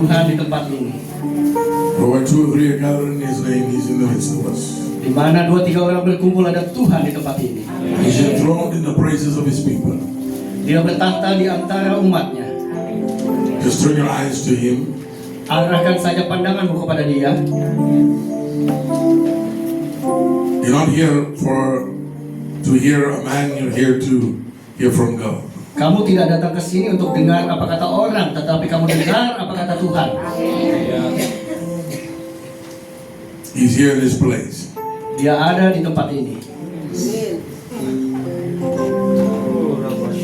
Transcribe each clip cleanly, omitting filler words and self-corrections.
Tuhan di tempat ini. For where two or three are gathered in His name, He's in the midst of us. Di mana 2-3 orang berkumpul ada Tuhan di tempat ini. He's enthroned in the praises of His people. Dia bertahta di antara umatnya. Just turn your eyes to Him. Arahkan saja pandanganmu kepada Dia. You're not here to hear a man, you're here to hear from God. Kamu tidak datang ke sini untuk dengar apa kata orang, tetapi kamu dengar apa kata Tuhan. He's here in this place. Dia ada di tempat ini.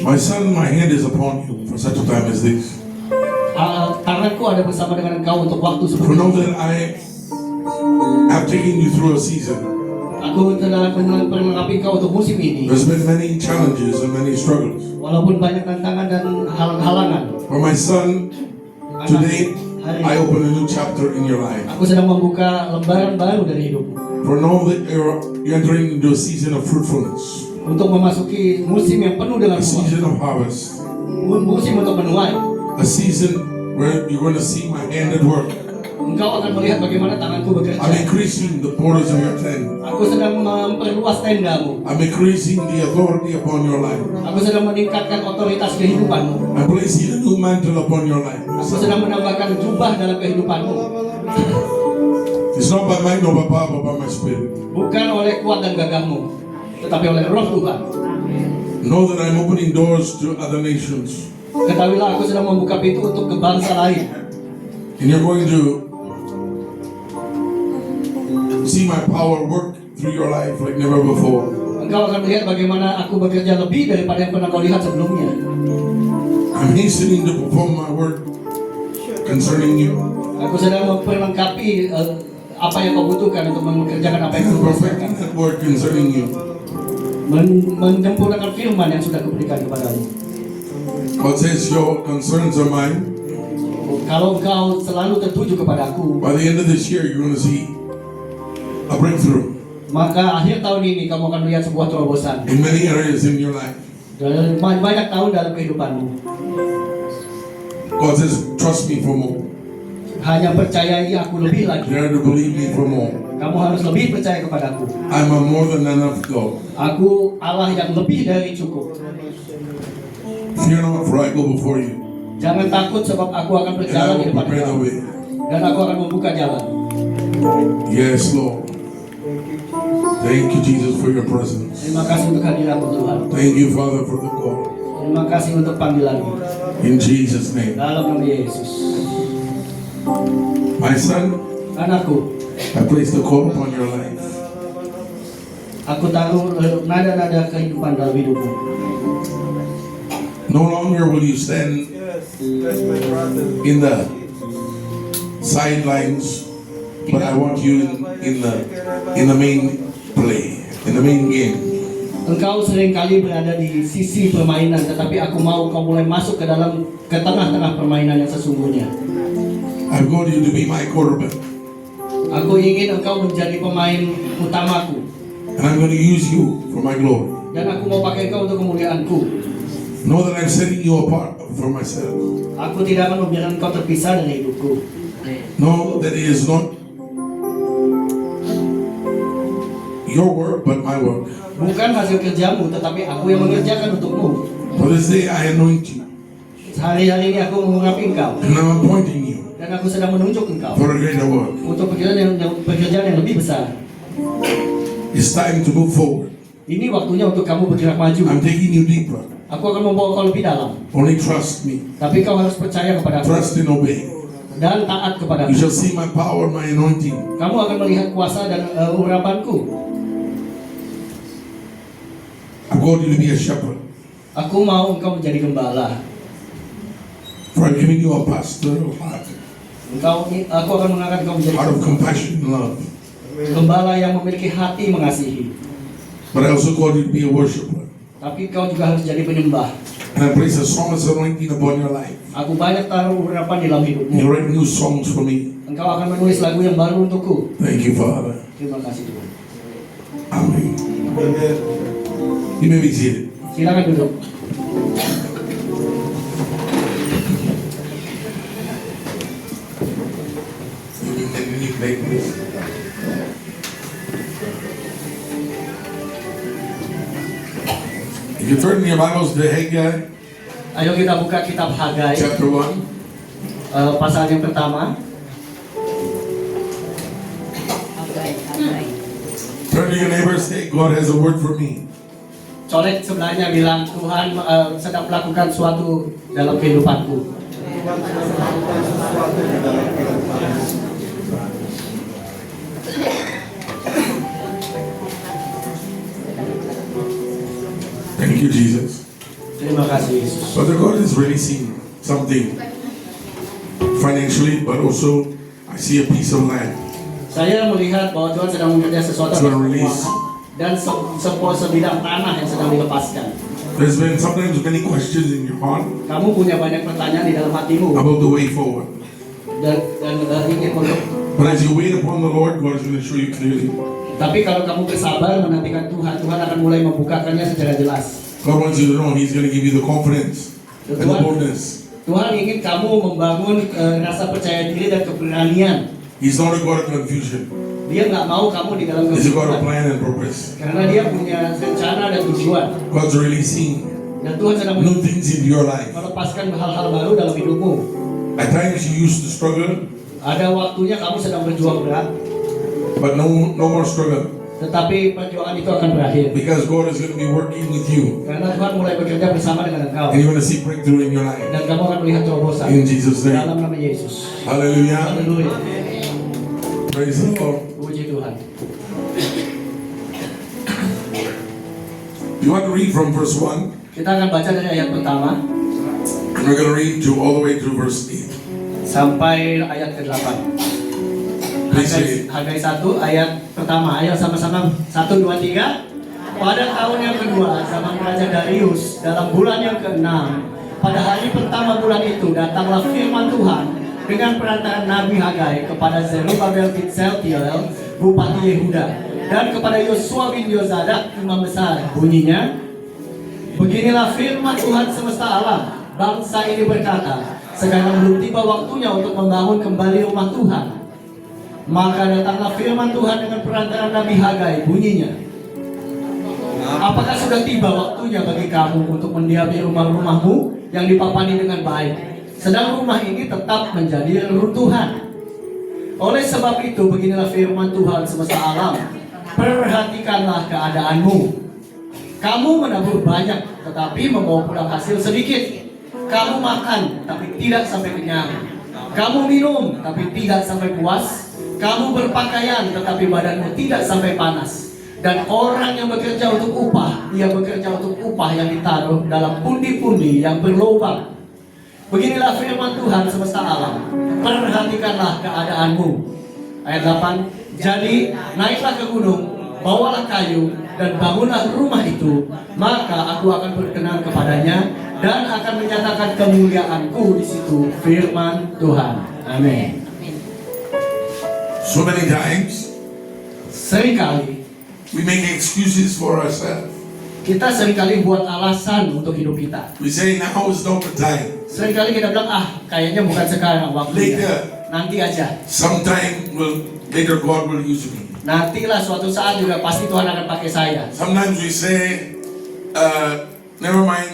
My son, my hand is upon you for such a time as this. Tanganku ada bersama dengan engkau untuk waktu For seperti know ini. that I have taken you through a season. Aku telah melengkapi engkau untuk musim ini. There's been many challenges and many struggles. Walaupun banyak tantangan dan halangan. For my son, today I open a new chapter in your life. Aku sedang membuka lembaran baru dari hidupmu. For know that you're entering into a season of fruitfulness, Untuk memasuki musim yang penuh dengan a buah. season of harvest, Musim untuk menuai. a season where you're going to see my hand at work. Engkau akan melihat bagaimana tanganku I'm bekerja. increasing the borders of your tent. Aku sedang memperluas tendamu. I'm increasing the authority upon your life. Aku sedang meningkatkan otoritas kehidupanmu. I'm placing a new mantle upon your life. Aku sedang menambahkan jubah dalam kehidupanmu. It's not by might nor by power, but by my spirit. Bukan oleh kuat dan gagahmu, tetapi oleh roh Tuhan. Know that I'm opening doors to other nations. Ketahuilah aku sedang membuka pintu untuk ke bangsa lain. And you're going to see my power work through your life like never before. Engkau akan melihat bagaimana aku bekerja lebih daripada yang pernah kau lihat sebelumnya. I'm hastening to perform my work concerning you. Aku sedang memperlengkapi apa yang kau butuhkan untuk mengerjakan apa yang I'm kau perfecting butuhkan. that work concerning you. Menyempurnakan firman yang sudah kuberikan kepadamu. God says your concerns are mine. Kalau engkau selalu tertuju kepada aku, By the end of this year, you're going to see a breakthrough maka akhir tahun ini kamu akan melihat sebuah terobosan. in many areas in your life. Dan banyak tahun dalam kehidupanmu. God says, trust me for more. Hanya percayai aku lebih lagi. Dare to believe me for more. Kamu harus lebih percaya kepadaku. I'm a more than enough God. Aku Allah yang lebih dari cukup. Fear not, for I go before you. Jangan takut sebab aku akan And I berjalan di will depan prepare the kamu. way. Dan aku akan membuka jalan. Yes, Lord. Thank you, Jesus, for your presence. Terima kasih untuk hadiratmu Tuhan. Thank you, Father, for the call. Terima kasih untuk panggilanmu. In Jesus' name. Dalam nama Yesus. My son, Anakku, I place the call upon your life. aku taruh nada-nada kehidupan dalam hidupmu. No longer will you stand in the sidelines, but I want you in the main play, in the main game. Engkau seringkali berada di sisi permainan, tetapi aku mau kau mulai masuk ke tengah-tengah permainan yang sesungguhnya. I've called you to be my quarterback, Aku ingin engkau menjadi pemain utamaku, and I'm going to use you for my glory. dan aku mau pakai engkau untuk kemuliaanku. Know that I'm setting you apart for myself. Aku tidak akan membiarkan engkau terpisah dari hidupku. Know that it is not your work, but my work. Bukan hasil kerjamu, tetapi aku yang mengerjakan untukmu. For this day I anoint you, Hari-hari ini aku mengurapi engkau, and I'm appointing you dan aku sedang menunjuk engkau for a greater work. untuk pekerjaan yang lebih besar. It's time to move forward. Ini waktunya untuk kamu bergerak maju. I'm taking you deeper. Aku akan membawa kau lebih dalam, Only trust me. tapi kau harus percaya kepada aku Trust and obey. dan taat kepada You aku. shall see my power, my anointing. Kamu akan melihat kuasa dan urapanku. I'm called you to be a shepherd. Aku mau engkau menjadi gembala. For I've given you a pastoral heart, Aku akan mengangkat engkau menjadi heart of compassion and love. gembala yang memiliki hati mengasihi. But I also called you to be a worshiper. Tapi kau juga harus jadi penyembah. And I place a psalmist anointing upon your life. Aku banyak taruh urapan di dalam hidupmu. You write new songs for me. Engkau akan menulis lagu yang baru untukku. Thank you, Father. Terima kasih Tuhan. Amen. You may be seated. Silakan duduk. You turn your Bibles to Haggai Ayo kita buka kitab Hagai, chapter 1. pasal yang pertama. Turn to your neighbor and say, God has a word for me. Colek sebelahnya bilang, Tuhan sedang melakukan suatu dalam kehidupanku. Thank you, Jesus. Terima kasih Yesus. Father God is releasing something financially, but also I see a piece of land. Saya melihat bahwa Tuhan sedang bekerja sesuatu It's gonna dalam release. keuangan dan sebuah sebidang tanah yang sedang dilepaskan. There's been sometimes many questions in your heart Kamu punya banyak pertanyaan di dalam hatimu about the way forward. dan ingin untuk. But as you wait upon the Lord, God is going to show you clearly. Tapi kalau kamu bersabar menantikan Tuhan, Tuhan akan mulai membukakannya secara jelas. God wants you to know He's going to give you the confidence and the boldness. Tuhan ingin kamu membangun rasa percaya diri dan keberanian. He's not a God of confusion. Dia nggak mau kamu di dalam He's a God of kebingungan, plan and purpose. karena dia punya rencana dan tujuan. God's releasing Dan Tuhan sedang new things in your life. melepaskan hal-hal baru dalam hidupmu. At times you used to struggle, Ada waktunya kamu sedang berjuang berat, but no more struggle. tetapi perjuangan itu akan berakhir. Because God is going to be working with you. Karena Tuhan mulai bekerja bersama dengan engkau. And you're going to see breakthrough in your life. Dan kamu akan melihat terobosan In Jesus' name. dalam nama Yesus. Hallelujah. Haleluya. Praise the Lord. Puji Tuhan. You want to read from verse 1? Kita akan baca dari ayat pertama And we're going to read to all the way through verse 8. sampai ayat ke-8. Please read. Hagai 1 ayat pertama. Ayo sama-sama 1, 2, 3. Pada tahun yang kedua zaman Raja Darius, dalam bulan yang ke-6, pada hari pertama bulan itu datanglah firman Tuhan dengan perantaraan Nabi Hagai kepada Zerubabel bin Shealtiel, bupati Yehuda, dan kepada Yosua bin Yozadak, imam besar. Bunyinya, beginilah firman Tuhan semesta alam. Bangsa ini berkata, sekarang belum tiba waktunya untuk membangun kembali rumah Tuhan. Maka datanglah firman Tuhan dengan perantaraan Nabi Hagai. Bunyinya, apakah sudah tiba waktunya bagi kamu untuk mendiami rumah-rumahmu yang dipapani dengan baik, sedang rumah ini tetap menjadi reruntuhan? Oleh sebab itu, beginilah firman Tuhan semesta alam, perhatikanlah keadaanmu. Kamu menabur banyak, tetapi membawa pulang hasil sedikit. Kamu makan, tapi tidak sampai kenyang. Kamu minum, tapi tidak sampai puas. Kamu berpakaian, tetapi badanmu tidak sampai panas. Dan orang yang bekerja untuk upah, dia bekerja untuk upah yang ditaruh dalam pundi-pundi yang berlubang. Beginilah firman Tuhan semesta alam, perhatikanlah keadaanmu. Ayat 8. Jadi naiklah ke gunung, bawalah kayu, dan bangunlah rumah itu, maka aku akan berkenan kepadanya dan akan menyatakan kemuliaanku di situ. Firman Tuhan. Amin. So many times Seringkali we make excuses for ourselves. kita buat alasan untuk hidup kita. We say now is not the time. Seringkali kita bilang, kayaknya bukan sekarang waktunya. Later. Nanti aja. Sometime later God will use me. Nantilah suatu saat juga pasti Tuhan akan pakai saya. Sometimes we say, never mind,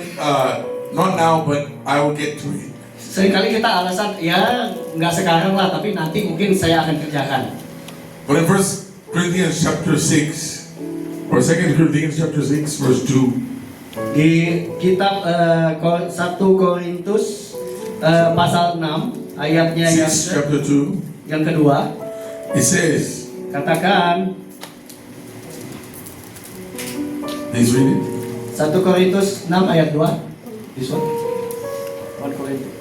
not now, but I will get to it. Seringkali kita alasan, ya nggak sekarang lah, tapi nanti mungkin saya akan kerjakan. But in 1 Corinthians chapter 6, or 2 Corinthians chapter 6, verse 2, Di kitab 1 Korintus pasal 6 ayatnya 6 chapter 2, yang kedua, it says, katakan, please read it. 1 Korintus 6 ayat 2. This one. 1 Korintus.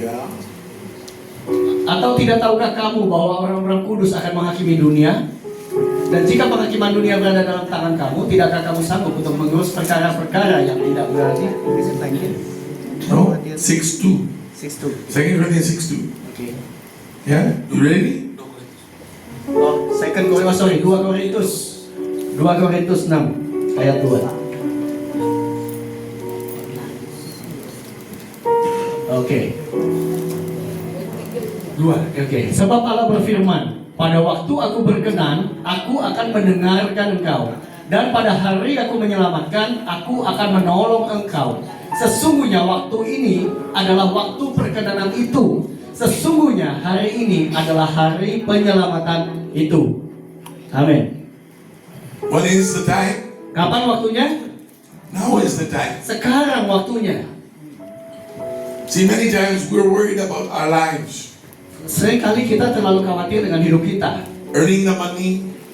Yeah. Atau tidak tahukah kamu bahwa orang-orang kudus akan menghakimi dunia? Dan jika penghakiman dunia berada dalam tangan kamu, tidakkah kamu sanggup untuk mengurus perkara-perkara yang tidak berarti? No, 6:2. 6:2. 2 Corinthians 6:2. Oke. Yeah, you ready? 2 Korintus 6 ayat 2. Oke. 2. Oke. Sebab Allah berfirman, pada waktu aku berkenan, aku akan mendengarkan engkau. Dan pada hari aku menyelamatkan, aku akan menolong engkau. Sesungguhnya waktu ini adalah waktu perkenanan itu. Sesungguhnya hari ini adalah hari penyelamatan itu. Amin. What is the time? Kapan waktunya? Now is the time. Sekarang waktunya. See, many times we're worried about our lives, Seringkali kita terlalu khawatir dengan hidup kita. earning the money,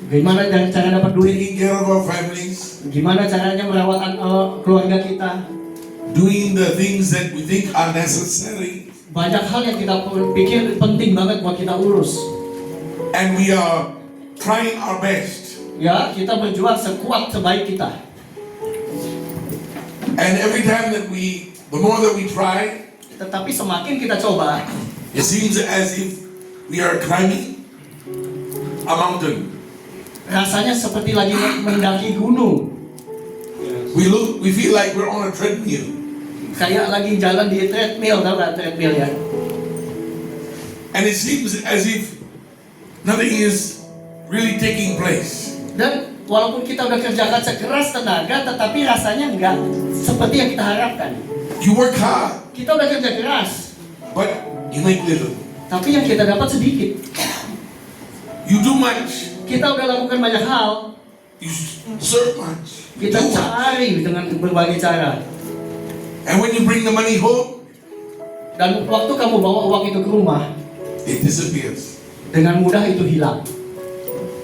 Gimana cara dapat duit? taking care of our families, Gimana caranya merawat keluarga kita? doing the things that we think are necessary, Banyak hal yang kita pikir penting banget buat kita urus. and we are trying our best. Ya, kita berjuang sekuat sebaik kita. And every time that the more that we try, Tetapi semakin kita coba, it seems as if we are climbing a mountain. rasanya seperti lagi mendaki gunung. We feel like we're on a treadmill. Kayak lagi jalan di treadmill, tau gak treadmill ya? And it seems as if nothing is really taking place. Dan walaupun kita udah kerjakan sekeras tenaga, tetapi rasanya nggak seperti yang kita harapkan. You work hard, Kita udah kerja keras, but you make little. tapi yang kita dapat sedikit. You do much, Kita udah lakukan banyak hal, you serve much, you kita do much. cari dengan berbagai cara. And when you bring the money home, Dan waktu kamu bawa uang itu ke rumah, it disappears. dengan mudah itu hilang.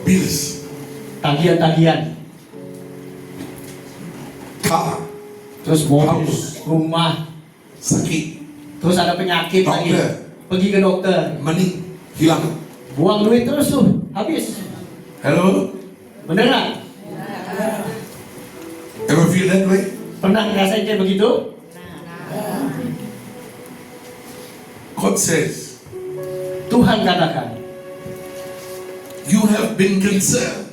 Bills, Tagihan-tagihan, car, terus mobil, House. rumah, sakit, terus ada penyakit lagi. Dokter. Pergi ke dokter, money, hilang. buang duit terus tuh, habis. Hello? Beneran? Ever feel that way? Pernah ngerasain kayak begitu? God says, Tuhan katakan, you have been concerned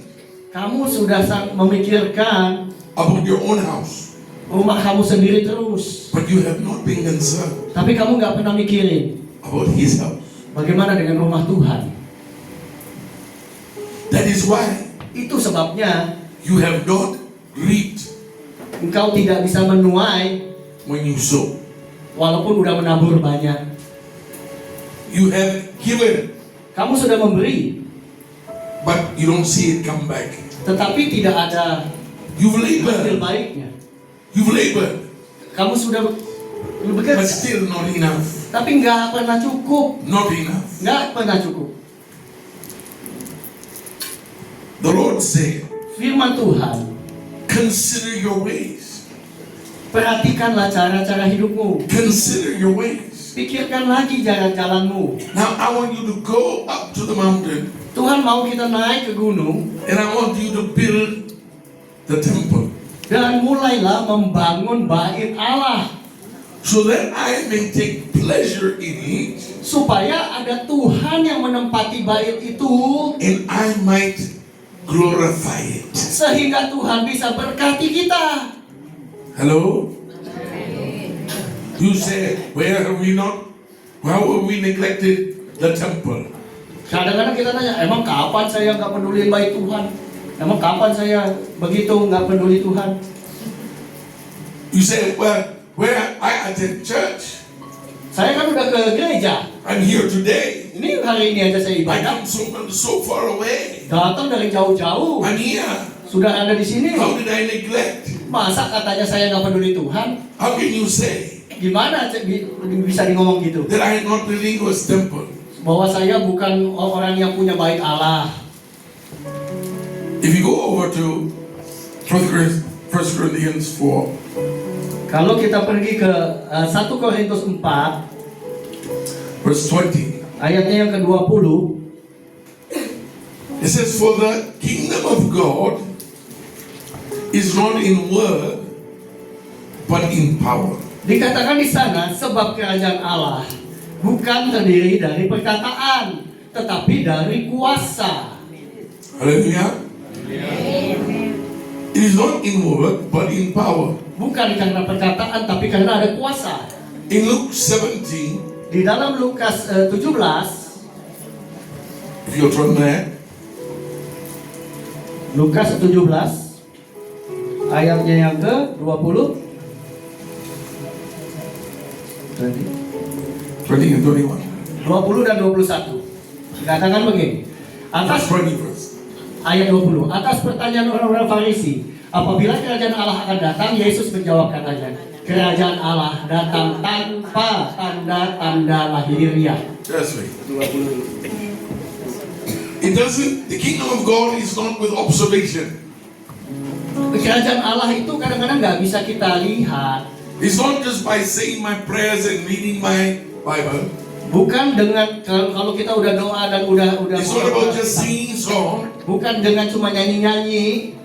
kamu sudah memikirkan about your own house, rumah kamu sendiri terus, but you have not been concerned tapi kamu nggak pernah mikirin about His house. bagaimana dengan rumah Tuhan. That is why Itu sebabnya you have not reaped engkau tidak bisa menuai when you sow. walaupun udah menabur banyak. You have given, Kamu sudah memberi, but you don't see it come back. tetapi tidak ada You've hasil labored, baiknya. you've labored, Kamu sudah but bekerja, still not enough. tapi nggak pernah cukup, Not enough. nggak pernah cukup. The Lord said, Firman Tuhan, consider your ways. perhatikanlah cara-cara hidupmu, Consider your ways. pikirkan lagi jalan-jalanmu. Now I want you to go up to the mountain, Tuhan mau kita naik ke gunung and I want you to build the temple dan mulailah membangun bait Allah so that I may take pleasure in it supaya ada Tuhan yang menempati bait itu and I might glorify it. sehingga Tuhan bisa berkati kita. Hello? You said, where have we not, how have we neglected the temple? Kadang-kadang kita nanya, emang kapan saya nggak peduli bait Tuhan? Emang kapan saya begitu nggak peduli Tuhan? You said, well, where I attend church, Saya kan udah ke gereja. I'm here today. Ini hari ini aja saya I ibadah. come so far away. Datang dari jauh-jauh. I'm here. Sudah ada di sini. How did I neglect? Masa katanya saya nggak peduli Tuhan? How can you say Gimana bisa di ngomong gitu? that I am not building God's temple? Bahwa saya bukan orang yang punya bait Allah. If you go over to 1 Corinthians 4, Kalau kita pergi ke 1 Korintus 4 verse 20, ayatnya yang ke-20, it says, for the kingdom of God is not in word, but in power. dikatakan di sana sebab kerajaan Allah bukan terdiri dari perkataan, tetapi dari kuasa. Hallelujah. It is not in word, but in power. Bukan karena perkataan, tapi karena ada kuasa. In Luke 17, Di dalam Lukas 17, if you'll turn there, Lukas 17, ayatnya yang ke-20. 20 and 21. 20 dan 21. Dikatakan begini. That's Atas 20 verse. ayat 20. Atas pertanyaan orang-orang Farisi, apabila kerajaan Allah akan datang, Yesus menjawab katanya, kerajaan Allah datang tanpa tanda-tanda lahiriah. That's right. It doesn't, the kingdom of God is not with observation. Kerajaan Allah itu kadang-kadang nggak bisa kita lihat. It's not just by saying my prayers and reading my Bible. Bukan dengan kalau kita udah doa dan udah It's not about just singing song bukan dengan cuma nyanyi-nyanyi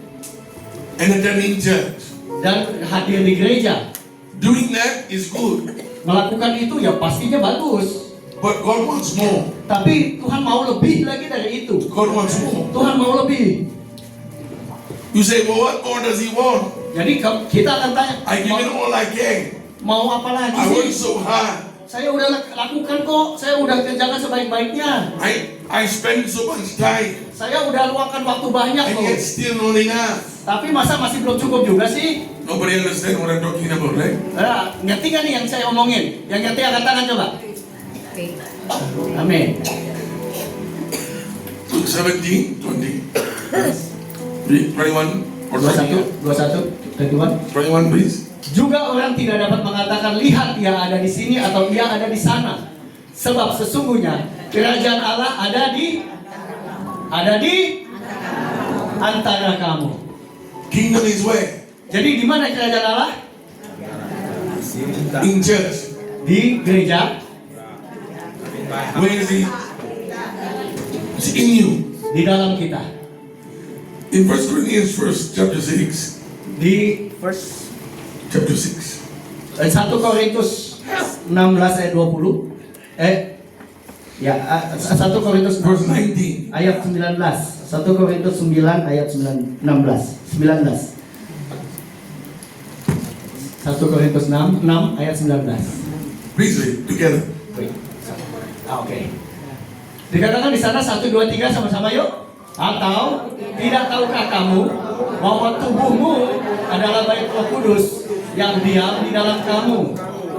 and attending church. dan hadir di gereja. Doing that is good, Melakukan itu ya pastinya bagus. but God wants more. Tapi Tuhan mau lebih lagi dari itu. God wants more. Tuhan mau lebih. You say, well, what more does He want? Jadi kita akan tanya, I give it all I can. mau apa lagi I work sih? so hard. Saya udah lakukan kok, saya udah kerjakan sebaik-baiknya. I spend so much time, Saya udah luangkan waktu banyak and kok. yet still not enough. Tapi masa masih belum cukup juga sih? Nobody understand what I'm talking about, right? Ngerti gak nih yang saya omongin? Yang ngerti angkat tangan coba. Amin. Luke 17, 20. Read 21 or 21, 21, 21, please. Juga orang tidak dapat mengatakan, lihat ia ada di sini atau ia ada di sana. Sebab sesungguhnya kerajaan Allah ada di antara kamu. Kingdom is where? Jadi di mana kerajaan Allah? In church. Di gereja, Where is He? It's in you. di dalam kita. In 1 Corinthians chapter 6. Di first Chapter 6. 1 Korintus 16 ayat 20. 1 Korintus Verse 16 19. ayat 19. 1 Korintus 9 ayat 19. 1 Korintus 6 ayat 19. Please read together. Oke. Dikatakan di sana 1 2 3 sama-sama yuk. Atau tidak tahukah kamu bahwa tubuhmu adalah bait Roh Kudus yang diam di dalam kamu.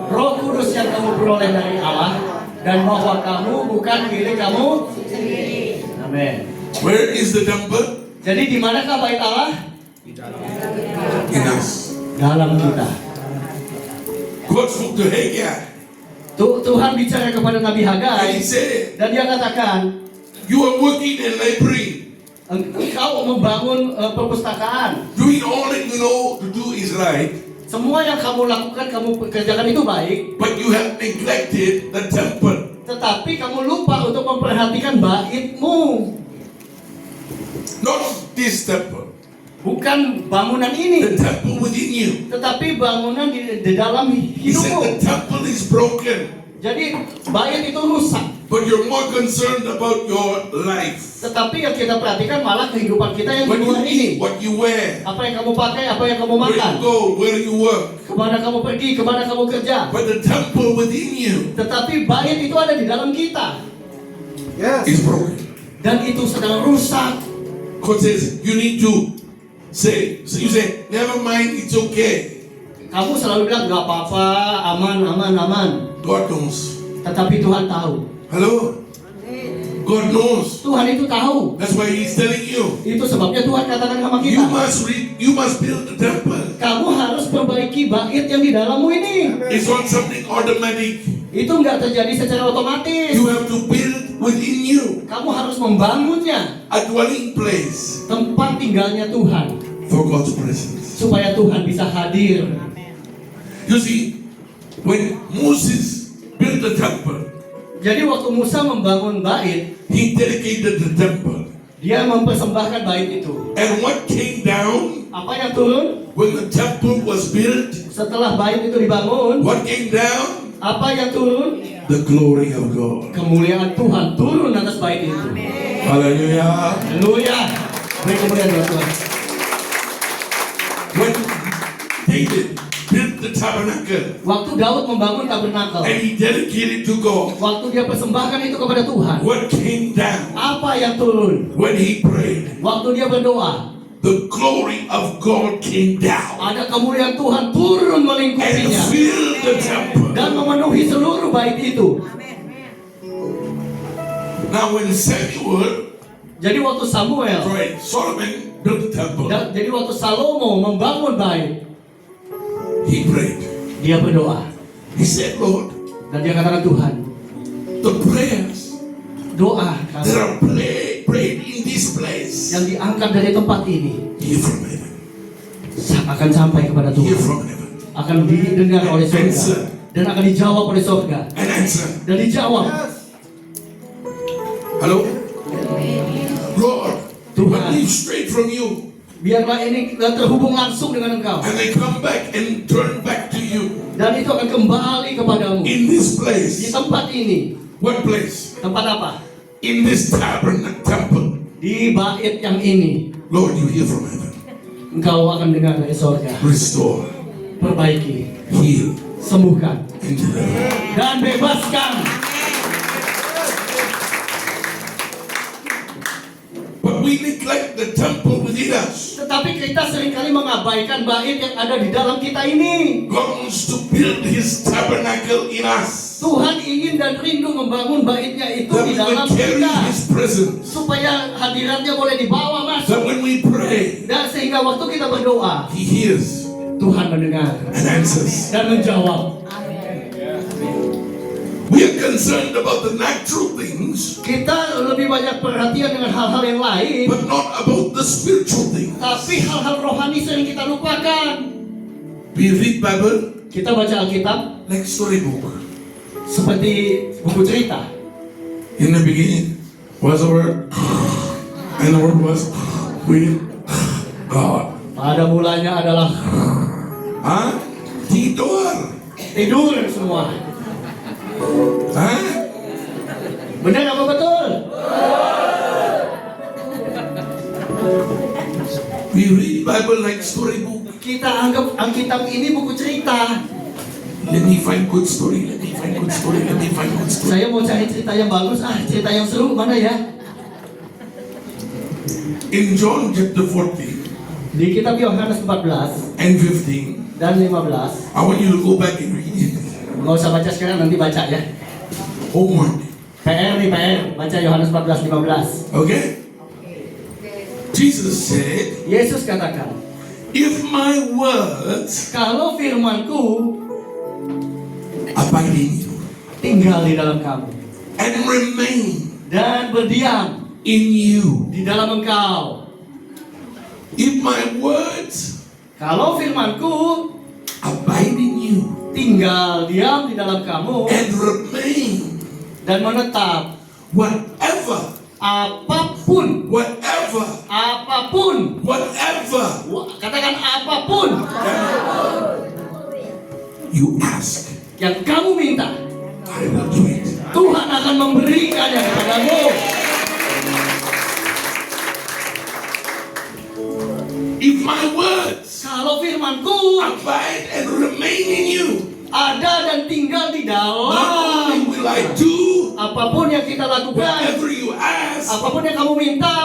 Roh Kudus yang kamu peroleh dari Allah, dan bahwa kamu bukan milik kamu sendiri. Amin. Where is the temple? Jadi di manakah bait Allah? In us. Dalam kita. God spoke to Haggai, Tuhan bicara kepada Nabi and Hagai He said, dan dia katakan, you are working in library, engkau membangun perpustakaan. doing all that you know to do is right, Semua yang kamu lakukan, kamu kerjakan itu baik, but you have neglected the temple. tetapi kamu lupa untuk memperhatikan baitmu. Not this temple, Bukan bangunan ini, the temple within you. tetapi bangunan di dalam He said hidupmu. the temple is broken, Jadi bait itu rusak, but you're more concerned about your life. tetapi yang kita perhatikan malah kehidupan kita yang di What you luar ini. eat, what you wear, Apa yang kamu pakai, apa yang kamu where makan, you go, where you work. kemana kamu pergi, kemana kamu kerja. But the temple within you Tetapi bait itu ada di dalam kita, is broken. dan itu sedang rusak. God says you need to say, so you say, never mind, it's okay. Kamu selalu bilang gak apa-apa, aman, aman, aman. God knows. Tetapi Tuhan tahu. Hello? God knows. Tuhan itu tahu. That's why He's telling you. Itu sebabnya Tuhan katakan sama You kita, you must build the temple. kamu harus perbaiki bait yang di dalammu ini. It's not something automatic. Itu nggak terjadi secara otomatis. You have to build within you Kamu harus membangunnya, a dwelling place tempat tinggalnya Tuhan, for God's presence. supaya Tuhan bisa hadir. You see, when Moses built the temple, Jadi waktu Musa membangun bait, he dedicated the temple. dia mempersembahkan bait itu. And what came down Apa yang turun when the temple was built? setelah bait itu dibangun? What came down? Apa yang turun? The glory of God. Kemuliaan Tuhan turun atas bait itu. Hallelujah. Haleluya. Beri kemuliaan buat Tuhan. When David built the tabernacle Waktu Daud membangun tabernakel, and he dedicated to God, waktu dia persembahkan itu kepada Tuhan, what came down apa yang turun? when he prayed? Waktu dia berdoa, the glory of God came down Ada kemuliaan Tuhan turun and melingkupinya filled the temple. dan memenuhi seluruh bait itu. Now when Samuel, Jadi waktu Samuel, Solomon built the temple, jadi waktu Salomo membangun bait, he prayed. dia berdoa He said, Lord, dan dia katakan, Tuhan, the prayers doa that are prayed in this place, yang diangkat dari tempat ini hear from heaven. akan sampai kepada Hear Tuhan, from heaven. akan didengar oleh surga dan akan dijawab oleh surga And answer. dan dijawab. Hello? Lord, Tuhan. when we straight from you, Biarlah ini terhubung langsung dengan Engkau and they come back and turn back to you dan itu akan kembali kepadamu in this di place. tempat ini. What place? Tempat apa? In this tabernacle temple. Di bait yang ini. Lord, you hear from heaven. Engkau akan dengar dari surga. Restore, Perbaiki, heal, sembuhkan and deliver. dan bebaskan. But we neglect the temple within us. Tetapi kita seringkali mengabaikan bait yang ada di dalam kita ini. God wants to build his tabernacle in us. Tuhan ingin dan rindu membangun baitnya itu That di we dalam will carry kita, his presence. supaya hadiratnya boleh dibawa That masuk, when we pray, dan sehingga waktu kita berdoa he hears Tuhan mendengar and answers. dan menjawab. We are concerned about the natural things, Kita lebih banyak perhatian dengan hal-hal yang lain, but not about the spiritual things. tapi hal-hal rohani sering kita lupakan. We read Bible Kita baca Alkitab like storybook. seperti buku cerita. In the beginning was the Word, and the Word was with God. Pada mulanya adalah Huh? Tidur. tidur semua. Huh? Benar apa betul? We read Bible like storybook. Kita anggap Alkitab ini buku cerita. Let me find good story. Let me find good story. Let me find good story. Saya mau cari cerita yang bagus, cerita yang seru mana ya? In John chapter 14 Di kitab Yohanes 14 and 15, dan 15. I want you to go back and read it. Nggak usah baca sekarang, nanti baca ya. Homework. PR nih, PR. Baca Yohanes 14, 15. Okay? Jesus said, Yesus katakan, if my words kalau firmanku abide in you tinggal di dalam kamu and remain dan berdiam in you, di dalam engkau. if my words Kalau firmanku abide in you tinggal diam di dalam kamu and remain, dan menetap, whatever, apapun, whatever, apapun, whatever katakan apapun you ask, yang kamu minta, I will do it. Tuhan akan memberikannya kepadamu. If my words Kalau firmanku abide and remain in you, ada dan tinggal di not dalam, only will I do apapun yang kita lakukan, whatever you ask, apapun yang kamu minta,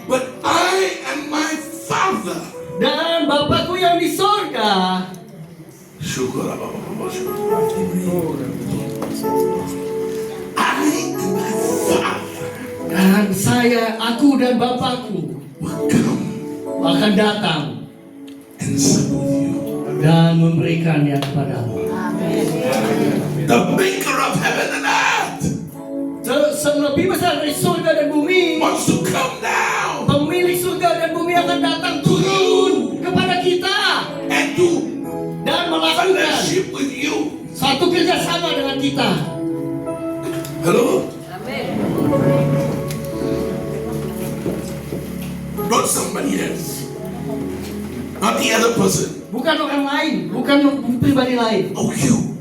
but I and my Father. dan Bapakku yang di sorga, I and my Father dan saya, aku dan Bapakku will come akan datang and sup with you. dan memberikannya kepadamu. The maker of heaven and earth Lebih besar dari surga dan bumi, wants to come down pemilik surga dan bumi akan datang turun kepada kita and do dan melakukan fellowship with you. satu kerjasama dengan kita. Hello? Not somebody else. Not the other person. Bukan orang lain, bukan pribadi lain, Oh, you.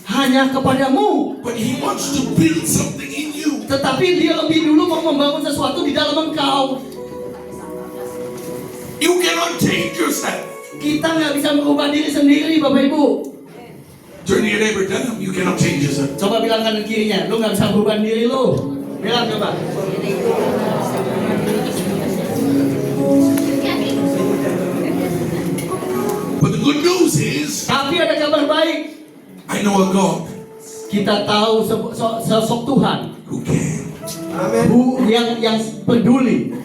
hanya kepadamu. But he wants to build something in you. Tetapi dia lebih dulu mau membangun sesuatu di dalam engkau. You cannot change yourself. Kita nggak bisa merubah diri sendiri, Bapak Ibu. Turn to your neighbor, tell him you cannot change yourself. Coba bilang kanan kirinya, lu nggak bisa merubah diri lu. Bilang coba. I know a God Kita tahu sosok Tuhan who can. yang peduli.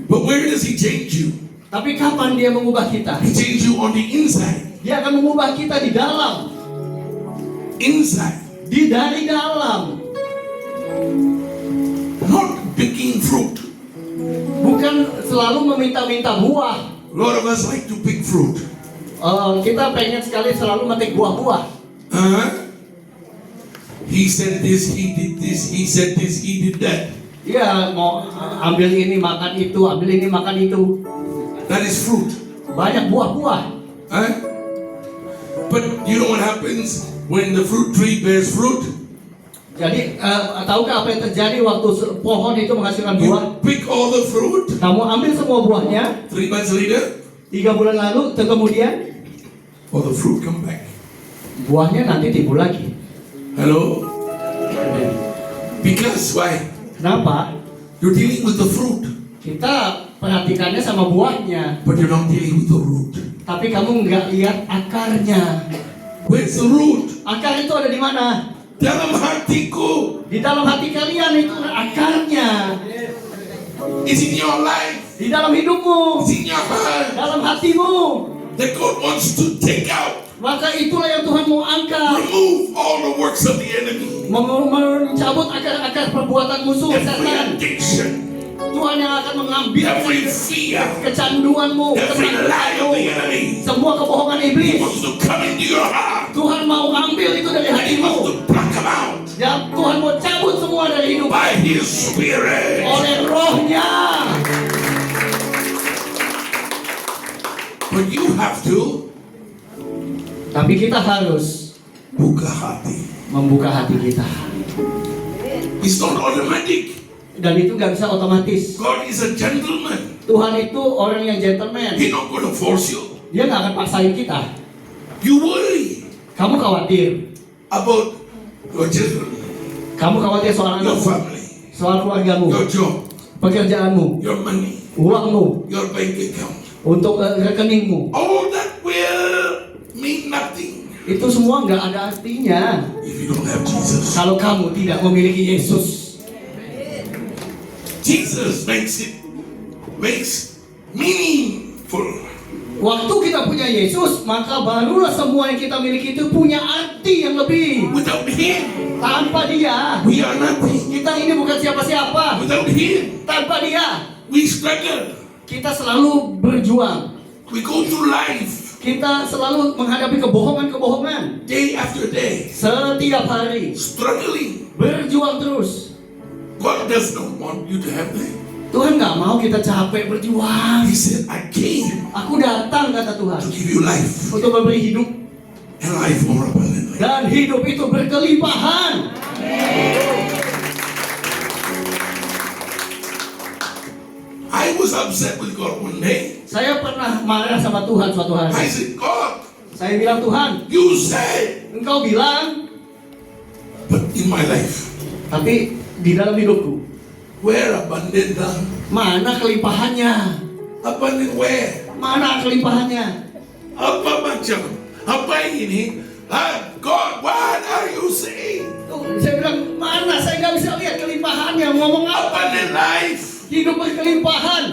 But where does He change you? Tapi kapan Dia mengubah kita? He changes you on the inside. Dia akan mengubah kita di dalam, Inside. dari dalam, Not picking fruit. bukan selalu meminta-minta buah. A lot of us like to pick fruit. Kita pengen sekali selalu memetik buah-buah. Huh? He said this, he did this, he said this, he did that. Iya, mau ambil ini makan itu, ambil ini makan itu. That is fruit. Banyak buah-buah. Huh? But you know what happens when the fruit tree bears fruit? Jadi, tahukah apa yang terjadi waktu pohon itu menghasilkan buah? You pick all the fruit. Kamu ambil semua buahnya, 3 months later, 3 bulan lalu, kemudian all the fruit come back. buahnya nanti timbul lagi. Hello? Because why? Kenapa? You're dealing with the fruit, Kita perhatikannya sama buahnya, but you're not dealing with the root. tapi kamu nggak lihat akarnya. Where's the root? Akar itu ada di mana? Dalam hatiku. Di dalam hati kalian itu akarnya. It's in your life. Di dalam hidupmu, It's in your heart. dalam hatimu. That God wants to take out. Maka itulah yang Tuhan mau angkat. Remove all the works of the enemy. Mencabut akar-akar perbuatan musuh Every setan. addiction. Tuhan yang akan mengambil Every fear. kecanduanmu, Every lie of the ketakutanmu, enemy. semua kebohongan He iblis. wants to come into your heart. Tuhan mau ambil itu dari And He wants hatimu. to pluck them out Dan Tuhan mau cabut semua dari hidup by His Spirit. oleh rohnya. But you have to Tapi kita harus buka hati. membuka hati kita. It's not automatic. Dan itu gak bisa otomatis. God is a gentleman. Tuhan itu orang yang gentleman. He's not going to force you. Dia gak akan paksain kita. You worry Kamu khawatir. about your children, Kamu khawatir soal your anakmu, family, soal keluargamu, your job, pekerjaanmu, your money, uangmu, your bank account. untuk rekeningmu. All that will mean nothing Itu semua nggak ada artinya if you don't have Jesus. kalau kamu tidak memiliki Yesus. Jesus makes meaningful. Waktu kita punya Yesus, maka barulah semua yang kita miliki itu punya arti yang lebih. Without Him, Tanpa Dia, we are nothing. kita ini bukan siapa-siapa. Without Him, Tanpa Dia, we struggle. kita selalu berjuang. We go through life Kita selalu menghadapi kebohongan-kebohongan. day after day, Setiap hari, struggling. berjuang terus. God does not want you to have that. Tuhan nggak mau kita capek berjuang. He said, I came Aku datang, kata Tuhan, to give you life untuk memberi hidup. and life more abundantly. Dan hidup itu berkelimpahan. I was upset with God one day. Saya pernah marah sama Tuhan suatu I hari. said, God, Saya bilang, Tuhan, you said, Engkau bilang, but in my life, tapi di dalam hidupku, where abundant love? mana kelimpahannya? Abundant where? Mana kelimpahannya? Apa macam? Apa ini? God, what are you saying? Tuh, saya bilang, mana? Saya nggak bisa lihat kelimpahannya. Ngomong apa? Abundant life. Hidup berkelimpahan.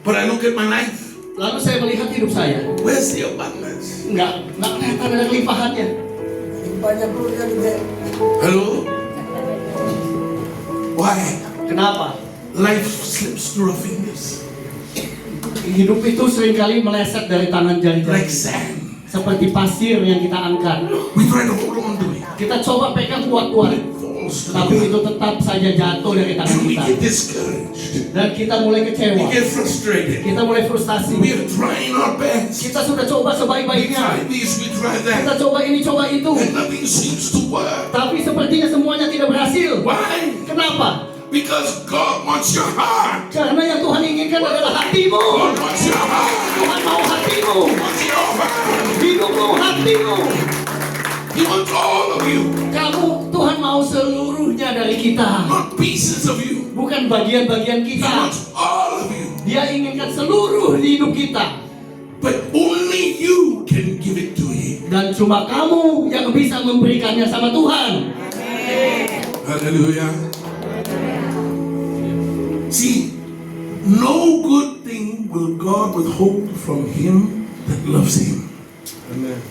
But I look at my life. Lalu saya melihat hidup saya. Where's the abundance? Nggak kelihatan ada kelimpahannya. Hello? Why? Kenapa? Life slips through our fingers Hidup itu seringkali meleset dari tangan like jari-jari. sand. Seperti pasir yang kita angkat. We try to hold on to it. Kita coba pegang But kuat-kuat. it falls to Tapi the itu tetap saja jatuh dari tangan and we kita. get discouraged. Dan kita mulai We kecewa. get frustrated. Kita mulai frustasi. We are trying our best. Kita sudah coba We sebaik-baiknya. try this, we try Kita that. coba ini, coba itu. And nothing seems to work. Tapi sepertinya semuanya tidak berhasil. Why? Kenapa? Because God wants your heart. Karena yang Tuhan inginkan adalah hatimu. God wants your heart. Tuhan mau hatimu. He wants your heart. Hidupmu, hatimu. He wants all of you. Kamu, Tuhan mau seluruhnya dari kita. Not pieces of you. Bukan bagian-bagian He kita. wants all of you. Dia inginkan seluruh hidup kita. But only you can give it to Him. Dan cuma kamu yang bisa memberikannya sama Tuhan. Hallelujah. See, no good thing will God withhold from him that loves him.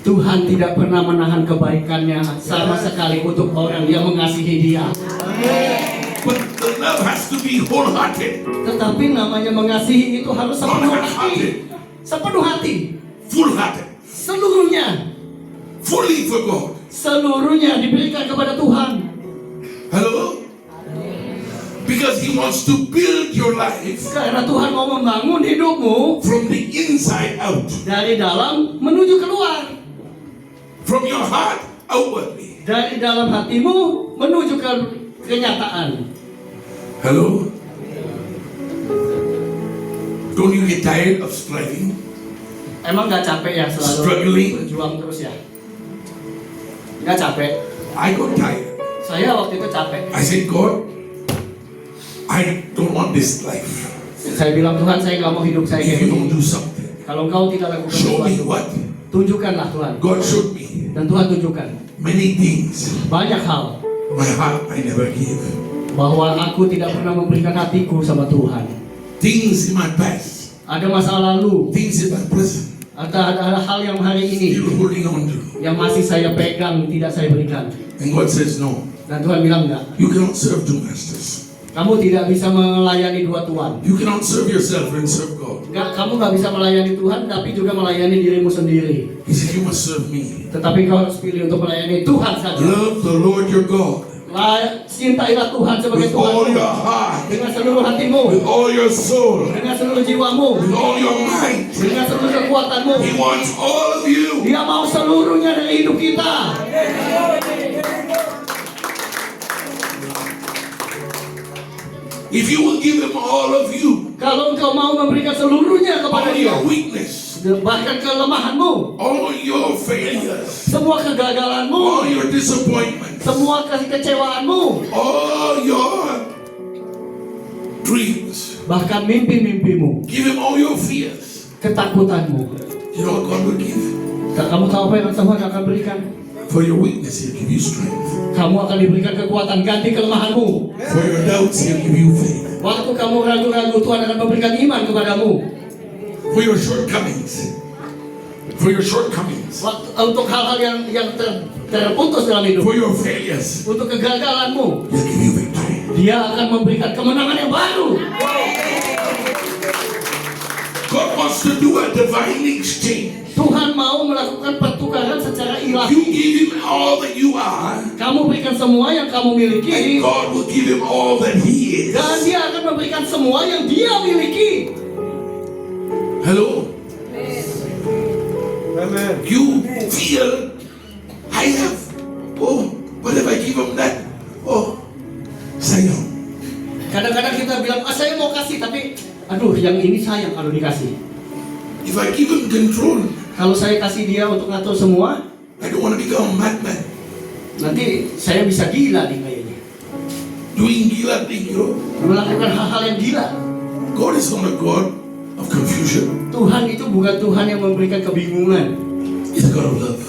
Tuhan tidak pernah menahan kebaikannya sama sekali untuk orang yang mengasihi Dia. But the love has to be wholehearted, Tetapi namanya mengasihi itu harus sepenuh hati. Sepenuh hati. full-hearted, Seluruhnya. fully for God. Seluruhnya diberikan kepada Tuhan. Hello? Because he wants to build your life Karena Tuhan mau membangun hidupmu from the inside out, dari dalam menuju keluar. from your heart outwardly. Dari dalam hatimu menuju ke kenyataan. Hello? Don't you get tired of striving? Emang gak capek ya selalu Struggling. berjuang terus ya? Gak capek. I got tired. Saya waktu itu capek. I said, God, I don't want this life. Saya bilang, Tuhan, saya gak mau hidup saya If kayak you gini. don't do something, Kalau Engkau tidak lakukan show me sesuatu, what. tunjukkanlah Tuhan. God showed me Dan Tuhan tunjukkan many things. banyak hal My heart I never give. bahwa aku tidak pernah memberikan hatiku sama Tuhan. Things in my past, Ada masa lalu, things in my present, ada hal yang hari ini still holding on to. yang masih saya pegang, tidak saya berikan. And God says, no, Dan Tuhan bilang enggak. you cannot serve two masters. Kamu tidak bisa melayani dua tuan. You cannot serve yourself and serve God. Enggak, kamu nggak bisa melayani Tuhan, tapi juga melayani dirimu sendiri. He said, you must serve me. Tetapi kau harus pilih untuk melayani Tuhan saja. Love the Lord your God Cintailah Tuhan sebagai with all Tuhan your heart, dengan seluruh hatimu, with all your soul, dengan seluruh jiwamu, with all your might. dengan seluruh kekuatanmu. He wants all of you. Dia mau seluruhnya dari hidup kita. If you will give him all of you, Kalau engkau mau memberikan seluruhnya kepada all Dia, your weakness, bahkan kelemahanmu, all your failures, semua kegagalanmu, all your disappointments, semua kekecewaanmu, all your dreams, bahkan mimpi-mimpimu, give him all your fears. ketakutanmu. You know what God will give? Kamu tahu apa yang Tuhan akan berikan? For your weakness, he'll give you strength. Kamu akan diberikan kekuatan ganti kelemahanmu. For your doubts, he'll give you faith. Waktu kamu ragu-ragu, Tuhan akan memberikan iman kepadamu. For your shortcomings, Untuk hal-hal yang terputus dalam hidup, for your failures, untuk kegagalanmu, he'll give you victory. Dia akan memberikan kemenangan yang baru. God wants to do a divine exchange. Tuhan mau melakukan pertukaran secara You ilahi. give him all that you are, Kamu berikan semua yang kamu and miliki, God will give him all that he is. dan Dia akan memberikan semua yang Dia miliki. Hello? You feel, I have, oh, what if I give him that? Oh, sayang. Kadang-kadang kita bilang, saya mau kasih, tapi aduh, yang ini sayang kalau dikasih. If I give him control, Kalau saya kasih dia untuk ngatur semua, I don't want to become a madman. nanti saya bisa gila nih kayaknya. Doing gila thing, you know. Melakukan hal-hal yang gila. God is not a God of confusion. Tuhan itu bukan Tuhan yang memberikan kebingungan. He's a God of love.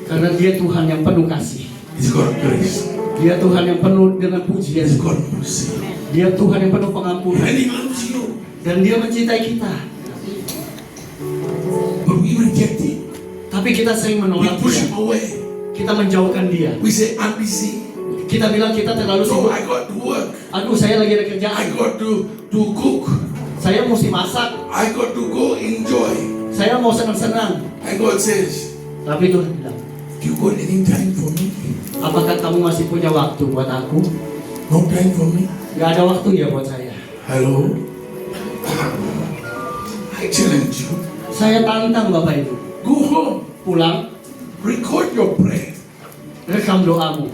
Karena Dia Tuhan yang penuh kasih. He's a God of grace. Dia Tuhan yang penuh dengan pujian. He's a God of mercy. Dia Tuhan yang penuh pengampunan. And he loves you. Dan Dia mencintai kita. But we reject him. Tapi kita sering We menolak push Dia. him away. Kita menjauhkan Dia. We say, I'm busy. Kita bilang kita terlalu No, sibuk. I got to work. Aduh, saya lagi ada I kerjaan. got to cook. Saya mesti masak. I got to go enjoy. Saya mau senang-senang. And God says, Tapi Tuhan bilang, you got any time for me? apakah kamu masih punya waktu buat aku? No time for me? Gak ada waktu ya buat saya. Hello? I challenge you. Saya tantang Bapak Ibu. Go home. Pulang, Record your prayer. rekam doamu.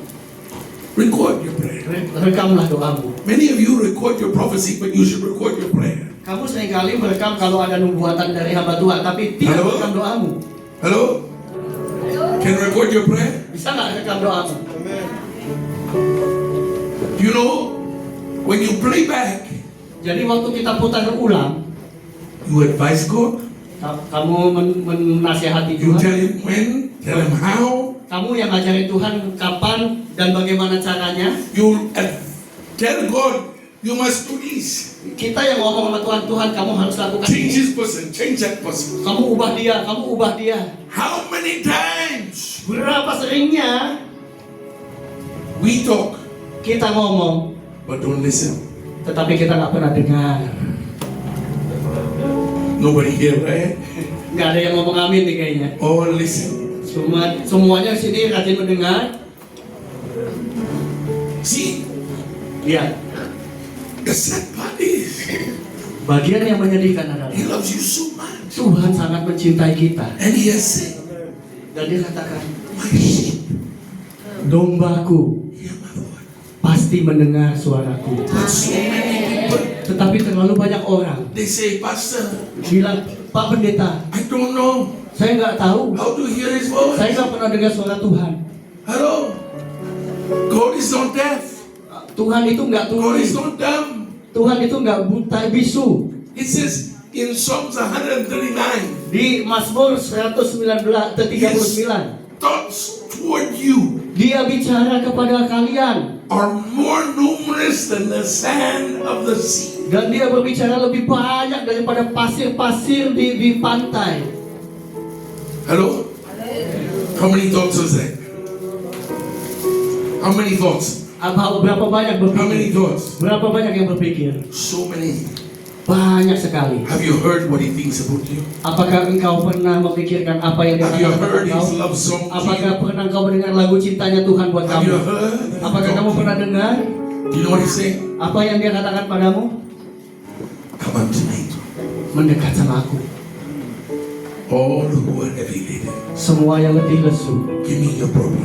Record your prayer. Rekamlah doamu. Many of you record your prophecy, but you should record your prayer. Kamu seringkali merekam kalau ada nubuatan dari hamba Tuhan, tapi tidak Halo? rekam doamu. Hello? Can you record your prayer? Bisa nggak rekam doamu? You know, when you play back, Jadi waktu kita putar ulang, you advise God, Kamu menasihati You Tuhan. tell him when, tell him how. Kamu yang ngajarin Tuhan kapan dan bagaimana caranya. You tell God, you must do this. Kita yang ngomong sama Tuhan, Tuhan kamu harus lakukan Change ini. this person, change that person. Kamu ubah dia, kamu ubah dia. How many times Berapa seringnya we talk, kita ngomong, but don't listen? tetapi kita nggak pernah dengar. Nobody here, right? Nggak ada yang ngomong amin nih kayaknya. All listen. Semuanya di sini rajin mendengar. See, Lihat, the sad part is, bagian yang menyedihkan adalah He loves you so much. Tuhan sangat mencintai kita. And He has said, Dan dia katakan, my sheep dombaku hear my voice. pasti mendengar suaraku. But so many people, Tetapi terlalu banyak orang they say, Pastor, bilang, Pak Pendeta, I don't know saya nggak tahu. how to hear His voice. Saya nggak pernah dengar suara Tuhan. Hello? God is not deaf. Tuhan itu nggak God tuli. is not dumb. Tuhan itu nggak buta bisu. It says in Psalms 139, Di Mazmur 139, thoughts toward you dia bicara kepada kalian. are more numerous than the sand of the sea. Dan dia berbicara lebih banyak daripada pasir-pasir di pantai. Hello? How many thoughts was that? How many thoughts? Berapa banyak How many berpikir? thoughts? Berapa banyak yang berpikir? So many. Banyak sekali. Have you heard what He thinks about you? Apakah engkau pernah memikirkan apa yang dia Have you katakan heard kepada His engkau? love song to Apakah you? pernah engkau mendengar lagu cintanya Tuhan buat Have you kamu? heard? Apakah kamu pernah dengar Do you know what He's saying? apa yang dia katakan padamu? Come unto me, Mendekat sama aku. all who are heavy laden. Semua yang letih lesu, Give me your problem.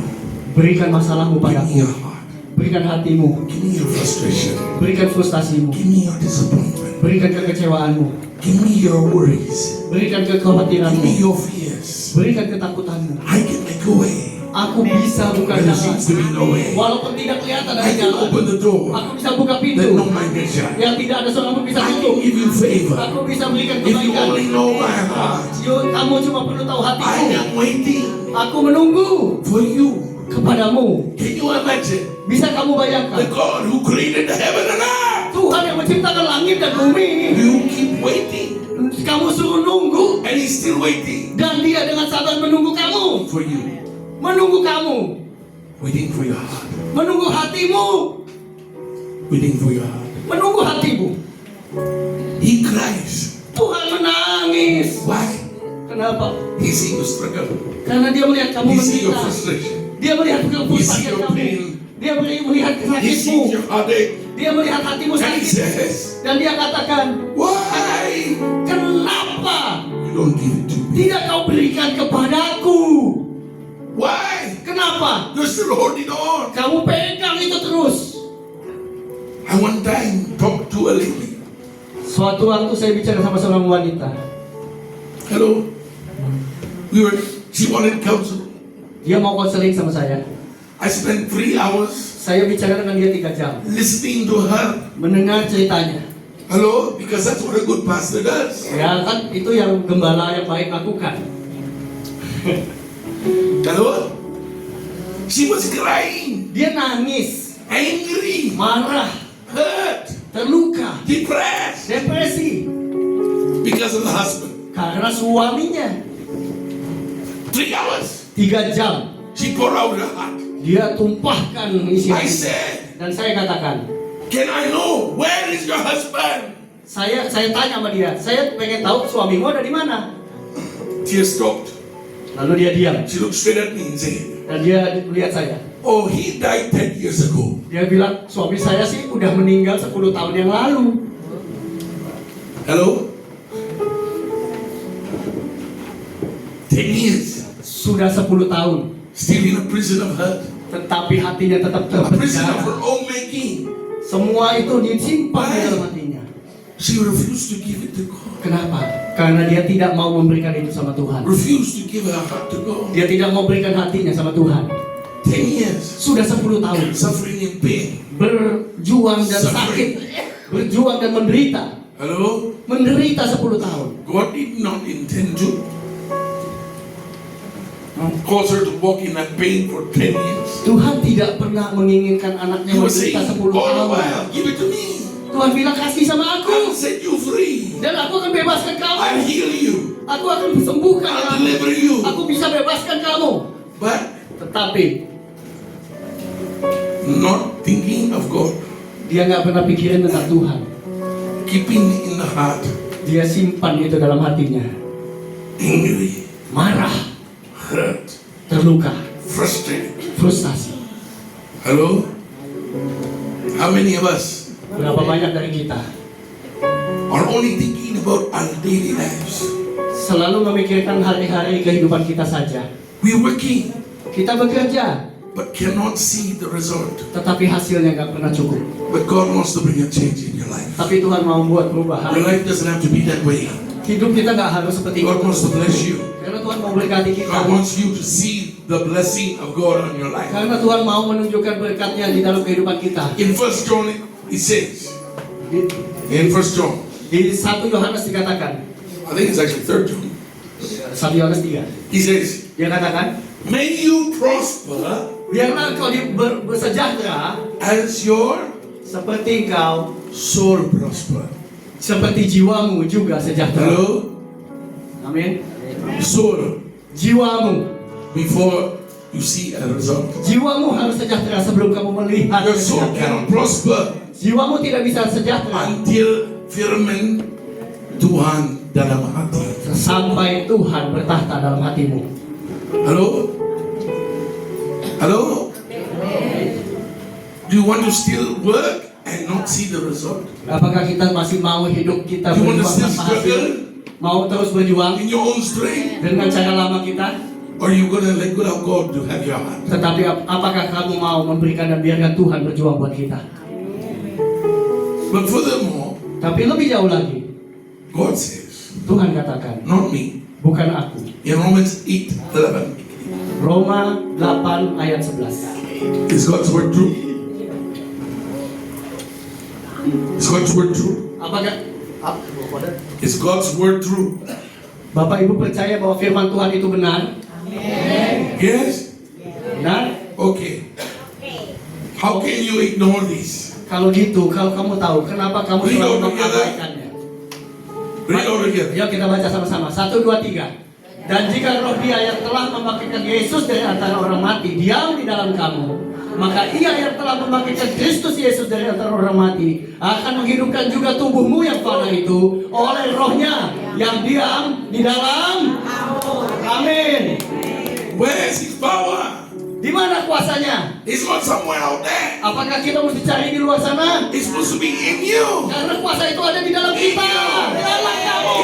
berikan masalahmu Give me padaku. your heart. Berikan hatimu, Give me your frustration. berikan frustasimu, Give me your disappointment. berikan kekecewaanmu, Give me your worries. berikan Give me kekhawatiranmu, your fears. berikan ketakutanmu. I can make a way. Aku bisa buka When there jalan. seems to be no way. Walaupun tidak kelihatan ada I can jalan, open the door aku bisa buka that pintu no man can shut. yang tidak ada seorang pun bisa I tutup. can give you favor. Aku bisa berikan If you kebaikan. only know my heart. Kamu cuma perlu tahu I hatiku. am waiting Aku menunggu for you. kepadamu. Can you imagine Bisa kamu the bayangkan? God who created the heaven and earth? Tuhan yang menciptakan langit dan bumi. You keep waiting, Kamu suruh nunggu, and He's still waiting dan dia dengan sabar menunggu kamu. for you. Menunggu kamu. Waiting for your heart. Menunggu hatimu. Waiting for your heart. Menunggu hatimu. He cries. Tuhan menangis. Why? Kenapa? He sees you struggle. Karena dia melihat kamu He sees your menderita. frustration. Dia melihat He sees kefrustasian your kamu. pain. Dia melihat He sakitmu. sees your heartache. Dia melihat hatimu And He sakit. says, Dan dia katakan, why? kenapa You don't give it to me. tidak kau berikan kepadaku? Why? Kenapa? You're still holding on. Kamu pegang itu terus. I one time talked to a lady. Suatu waktu saya bicara sama seorang wanita. Hello. She wanted counsel. Dia mau konseling sama saya. I spent 3 hours Saya bicara dengan dia 3 jam. listening to her. Mendengar ceritanya. Hello, because that's what a good pastor does. Ya kan itu yang gembala yang baik lakukan. Hello? She was crying, Dia nangis, angry, marah, hurt, terluka, depressed depresi because of the husband. karena suaminya. 3 hours. 3 jam She poured out her heart. dia tumpahkan isi I hati. said, Dan saya katakan, can I know where is your husband? saya tanya sama dia, saya pengen tahu suamimu ada di mana. Tears stopped. Lalu dia diam She looked straight at me and said, dan dia lihat saya. oh, he died 10 years ago. Dia bilang, suami saya sih udah meninggal 10 tahun yang lalu. Hello? 10 years. Sudah 10 tahun. Still in a prison of hurt. Tetapi hatinya tetap A prison of terpenjara. her own making. Semua itu disimpan di dalam hatinya. She refused to give it to God. Kenapa? Karena dia tidak mau memberikan itu sama Tuhan. Refused to give her heart to God. Dia tidak mau berikan hatinya sama Tuhan. 10 years. Sudah 10 tahun. Suffering in pain. Berjuang dan sakit. Berjuang dan menderita. Hello? Menderita 10 tahun. God did not intend to cause her to walk in that pain for 10 years. Tuhan tidak pernah menginginkan anaknya He was saying, menderita 10 all the tahun. while, give it to me. Tuhan bilang kasih sama I'll aku set you free. dan aku akan bebaskan I'll kamu. heal you. Aku akan sembuhkan I'll kamu. deliver you. Aku bisa bebaskan kamu. But Tetapi not thinking of God, dia nggak pernah pikirin tentang Tuhan. keeping in the heart, Dia simpan itu dalam hatinya. angry, Marah, hurt, terluka, frustrated. frustasi. Hello? How many of us Berapa banyak dari kita are only thinking about our daily lives? selalu memikirkan hari-hari kehidupan kita saja. We're working, Kita bekerja, but cannot see the result. tetapi hasilnya nggak pernah cukup. But God wants to bring a change in your life. Tapi Tuhan mau buat perubahan. Your life doesn't have to be that way. Hidup kita nggak harus seperti itu. God wants to bless you. Karena Tuhan mau berkati kita. God wants you to see the blessing of God on your life. Karena Tuhan mau menunjukkan berkatnya di dalam kehidupan kita. In 1 John, it says, Di, in 1 John, di 1 Yohanes dikatakan, I think it's actually 3 John, 1 Yohanes 3, he says, dia katakan, may you prosper biarlah engkau bersejahtera as your seperti engkau, soul prosper. seperti jiwamu juga sejahtera. Hello? Amin. Soul, Jiwamu, before you see a result. jiwamu harus sejahtera sebelum kamu melihat Your soul kesejahteraan. cannot prosper Jiwamu tidak bisa sejahtera until firman Tuhan dalam hati. sampai Tuhan bertahta dalam hatimu. Hello? Hello? Do you want to still work and not see the result? Apakah kita masih mau hidup kita You want to berjuang still tanpa hasil? struggle Mau terus berjuang in your own strength? dengan cara lama kita? Or are you going to let go of God to have your heart? Tetapi apakah kamu mau memberikan dan biarkan Tuhan berjuang buat kita? But furthermore, Tapi lebih jauh lagi, God says, Tuhan katakan, not me. bukan aku. In Romans 8:11, Roma 8 ayat 11. is God's word true? Is God's word true? Apakah Is God's word true? Bapak Ibu percaya bahwa firman Tuhan itu benar? Yes? Benar? Okay. How can you ignore this? Kalau gitu, kalau kamu tahu, kenapa kamu Read selalu all together. mengabaikannya? Read all together. Yuk kita baca sama-sama. 1, 2, 3. Dan jika roh dia yang telah membangkitkan Yesus dari antara orang mati diam di dalam kamu, maka ia yang telah membangkitkan Kristus Yesus dari antara orang mati akan menghidupkan juga tubuhmu yang fana itu oleh rohnya yang diam di dalam. Amin. Where is his power? Di mana kuasanya? It's not somewhere out there. Apakah kita mesti cari di luar sana? It's supposed to be in you. Karena kuasa itu ada di dalam kita, di dalam kamu,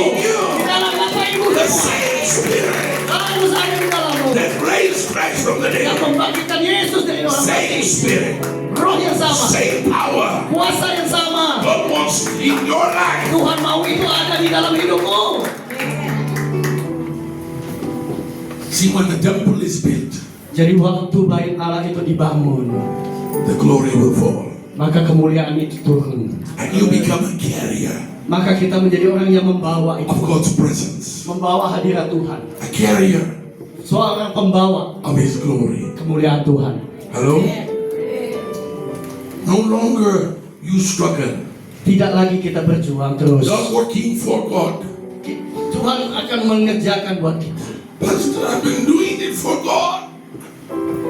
di dalam Bapak Ibu. The same spirit Harus ada di dalammu. that raised Christ from the Yang dead. membangkitkan Yesus dari orang Same mati. spirit. Roh yang sama, Same power. kuasa yang sama. God wants in your life. Tuhan mau itu ada di dalam hidupmu. See, when the temple is built, Jadi waktu bait Allah itu dibangun, the glory will fall. maka kemuliaan itu turun. And you become a carrier Maka kita menjadi orang yang membawa itu, of God's presence. membawa hadirat Tuhan. A carrier Seorang pembawa of His glory. kemuliaan Tuhan. Hello? No longer you struggle. Tidak lagi kita berjuang terus. Not working for God. Tuhan akan mengerjakan buat kita. Pastor, I've been doing it for God.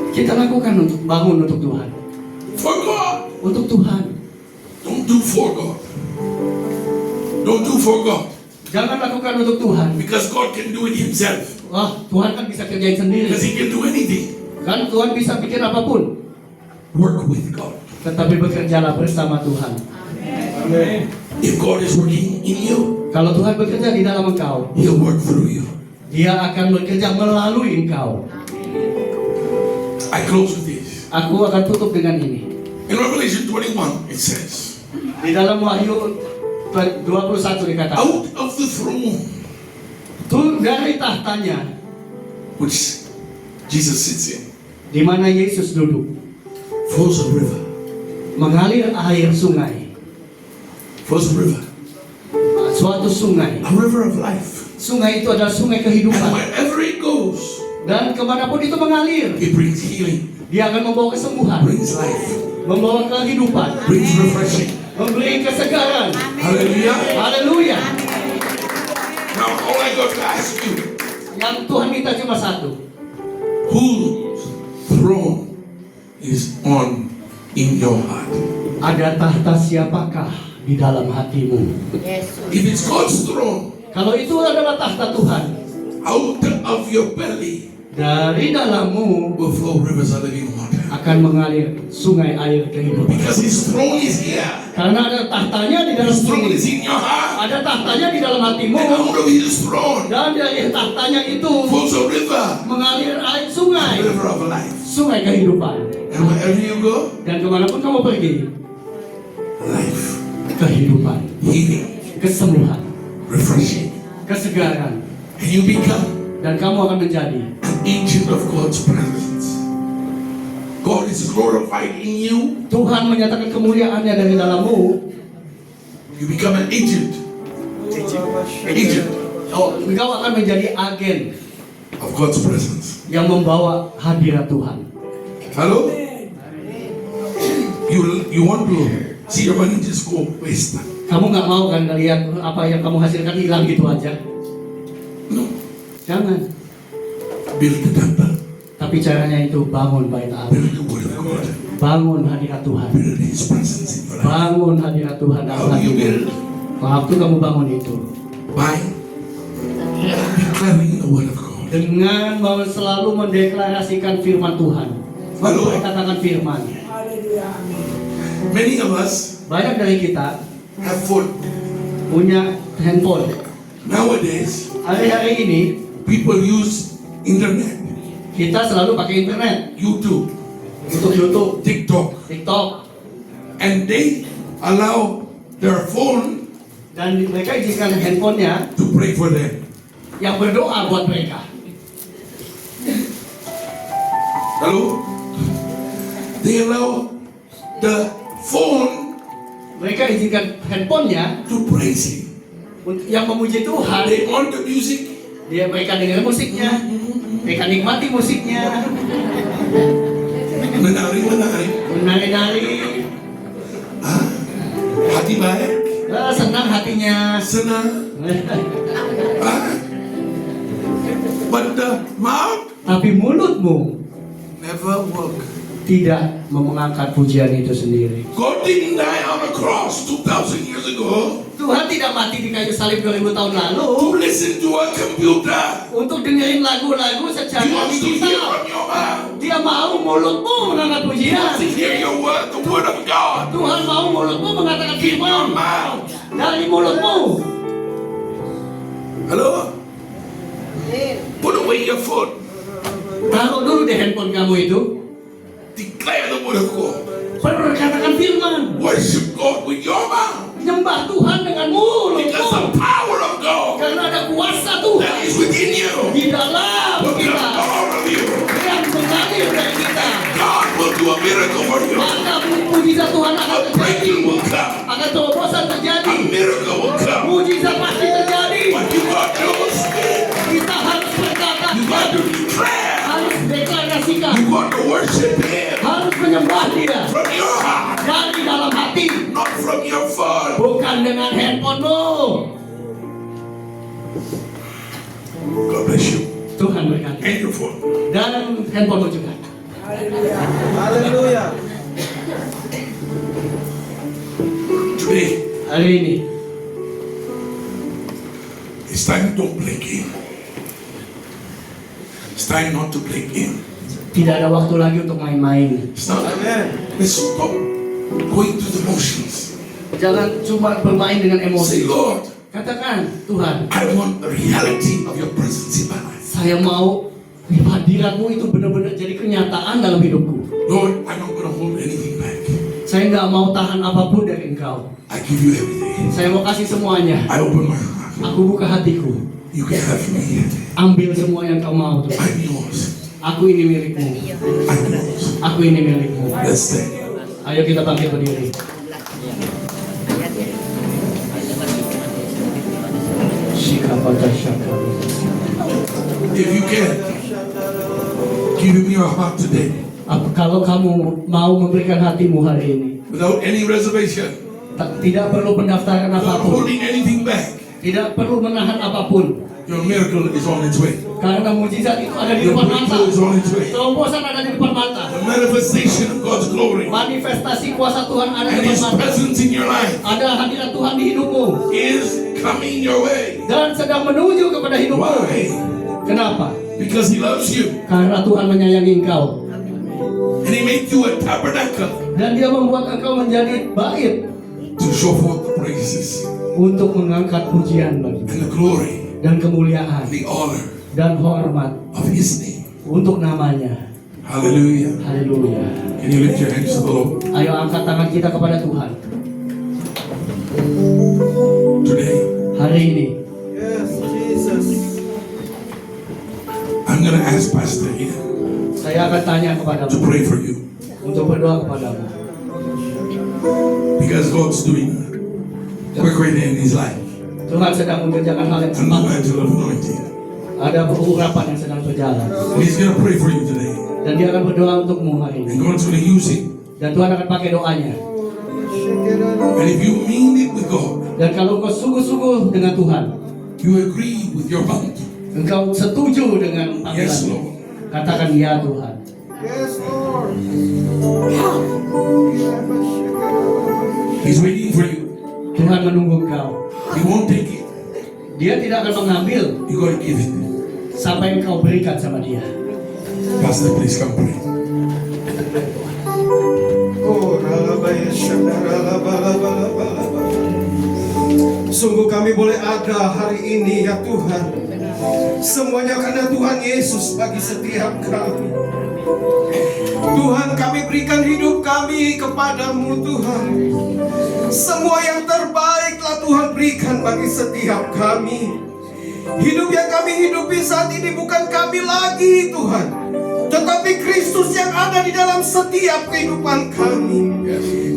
Kita lakukan untuk bangun untuk Tuhan. For God. Untuk Tuhan. Don't do for God. Don't do for God. Jangan lakukan untuk Tuhan. Because God can do it Himself. Wah, Tuhan kan bisa kerjain sendiri. Because He can do anything. Kan Tuhan bisa bikin apapun. Work with God. Tetapi bekerjalah bersama Tuhan. If God is working in you, Kalau Tuhan bekerja di dalam engkau, He'll work through you. Dia akan bekerja melalui engkau. I close with this. Aku akan tutup dengan ini. In Revelation 21, it says, Di dalam Wahyu 21 dikatakan, out of the throne tuh dari tahtanya which Jesus sits in, di mana Yesus duduk, flows a river. mengalir air sungai. Flows a river. suatu sungai. a river of life. Sungai itu adalah sungai And kehidupan. wherever it goes, Dan kemanapun itu mengalir, it brings healing, dia akan membawa kesembuhan, brings life, membawa kehidupan, brings refreshing. memberi kesegaran. Hallelujah. Haleluya. Now, all I got to ask you, Yang Tuhan minta cuma satu. whose throne is on in your heart? Ada tahta siapakah di dalam hatimu? If it's God's throne, Kalau itu adalah tahta Tuhan, out of your belly dari dalammu will flow rivers of living water. akan mengalir sungai air kehidupan. Because His throne is here. Karena ada tahtanya di dalam His throne diri. is in your heart. Ada tahtanya di dalam hatimu. And out of His throne Dan dari tahtanya itu flows a river, mengalir air a sungai. river of life. Sungai kehidupan. And wherever you go, Dan kemanapun kamu pergi, life, kehidupan, healing, kesembuhan, refreshing. kesegaran. And you become Dan kamu akan menjadi an agent of God's presence. God is glorified in you. Tuhan menyatakan kemuliaannya dari dalammu. You become an agent. Agent Oh, engkau akan menjadi agen of God's presence. yang membawa hadirat Tuhan. Hello? You want to see your money just go waste? Kamu nggak mau kan ngelihat apa yang kamu hasilkan hilang gitu aja? No. Jangan. Build the temple. Tapi caranya itu bangun bait Allah. Build the word of God. Bangun hadirat Tuhan. Build His presence in your life. Bangun hadirat Tuhan dalam How do you hatimu. build? Waktu kamu bangun itu By declaring the word of God. dengan mau selalu mendeklarasikan firman Tuhan. Lalu? Katakan firman. Many of us Banyak dari kita have phone. punya handphone. Nowadays, Hari-hari ini people use internet, kita selalu pakai internet YouTube, untuk YouTube, TikTok, TikTok, and they allow their phone dan mereka izinkan handphonenya to pray for them. yang berdoa buat mereka. Hello? They allow the phone Mereka izinkan handphonenya to praise Him. yang memuji Tuhan. They on the music. Mereka dengar musiknya, mereka nikmati musiknya, Menari-menari. menari-nari, Hati baik. senang hatinya. Senang. But the mouth Tapi mulutmu never work. tidak mengangkat pujian itu sendiri. God didn't die on a cross 2,000 years ago Tuhan tidak mati di kayu salib 2000 tahun lalu to listen to a computer. untuk dengerin lagu-lagu He secara wants to hear digital. from your mouth. Dia mau mulutmu mengangkat He pujian. wants to hear your word, the word of God. Tuhan mau mulutmu mengatakan In your firman mouth. dari mulutmu. Hello? Put away your phone. Taruh dulu di handphone kamu itu. Declare the word of God. Perkatakan firman. Worship God with your mouth. Nyembah Tuhan dengan Because the mulutmu. power of God Karena ada kuasa that Tuhan is within you di dalam will come kita out of you. yang mengalir dari kita. God will do a miracle for you. Maka mujizat Tuhan akan A terjadi. breakthrough will come. Akan terobosan A terjadi. miracle will come. Mujizat pasti terjadi. But you got to speak. Kita harus berkata, You got to declare. harus deklarasikan, You got to worship Him harus menyembah Dia from your heart, dari dalam hati, not from your phone. bukan dengan handphonemu. God bless you. Tuhan berkati. And your phone. Dan handphonemu juga. Haleluya. Today, Hari ini it's time to play game. It's time not to play game. tidak ada waktu lagi untuk main-main. It's not. Amen. Let's stop going through the motions. Jangan cuma bermain dengan Say, emosi. Lord, Katakan, Tuhan, I want the reality of your presence in my life. saya mau hadiratmu itu benar-benar jadi kenyataan dalam hidupku. Lord, I'm not going to hold anything back. Saya nggak mau tahan apapun dari Engkau. I give you everything. Saya mau kasih semuanya. I open my heart. Aku buka hatiku. You can have me. Ambil semua yang kau mau, Tuhan. I'm yours. Aku ini milikmu. I'm yours. Aku ini milikmu. Let's stand. Ayo kita bangkit berdiri. If you can, give him your heart today Kalau kamu mau memberikan hatimu hari ini, without any reservation, tidak perlu pendaftaran without apapun, holding anything back. tidak perlu menahan apapun, Your miracle is on its way. karena mujizat itu ada di Your depan mata, breakthrough is on its way. terobosan ada di depan mata, The manifestation of God's glory manifestasi kuasa Tuhan ada and di his depan mata, presence in your life ada hadirat Tuhan di hidupmu is coming your way. dan sedang menuju kepada hidupmu. Why? Kenapa? Because he loves you Karena Tuhan menyayangi engkau and he made you a tabernacle dan Dia membuat engkau menjadi bait to show forth the praises untuk mengangkat pujian bagi and the glory dan kemuliaan and the honor dan hormat of his name. untuk namanya. Hallelujah. Haleluya. Can you lift your hands to the Lord Ayo angkat tangan kita kepada Tuhan today? hari ini. Yes, Jesus. I'm going to ask Pastor here Saya akan tanya to kepadamu pray for you untuk berdoa kepadamu because God's doing quick right in his life. Tuhan sedang mengerjakan hal yang A new cepat. mantle of anointing. Ada pengurapan yang sedang berjalan And he's going to pray for you today. dan Dia akan berdoa untukmu hari And ini God's going to use him. dan Tuhan akan pakai doanya. And if you mean it with God, Dan kalau engkau sungguh-sungguh dengan Tuhan, you agree with your heart. engkau setuju dengan Yes, panggilan, Lord. katakan ya Tuhan. Yes, Lord. He's waiting for you. Tuhan menunggu engkau. He won't take it. Dia tidak akan mengambil You got to give it. sampai engkau berikan sama Dia. Pastor, please come pray. Oh, ralabaya syadaralabalabalabalaba. Sungguh kami boleh ada hari ini ya Tuhan. Semuanya karena Tuhan Yesus bagi setiap kami. Tuhan, kami berikan hidup kami kepadamu Tuhan. Semua yang terbaiklah Tuhan berikan bagi setiap kami. Hidup yang kami hidupi saat ini bukan kami lagi Tuhan, tetapi Kristus yang ada di dalam setiap kehidupan kami.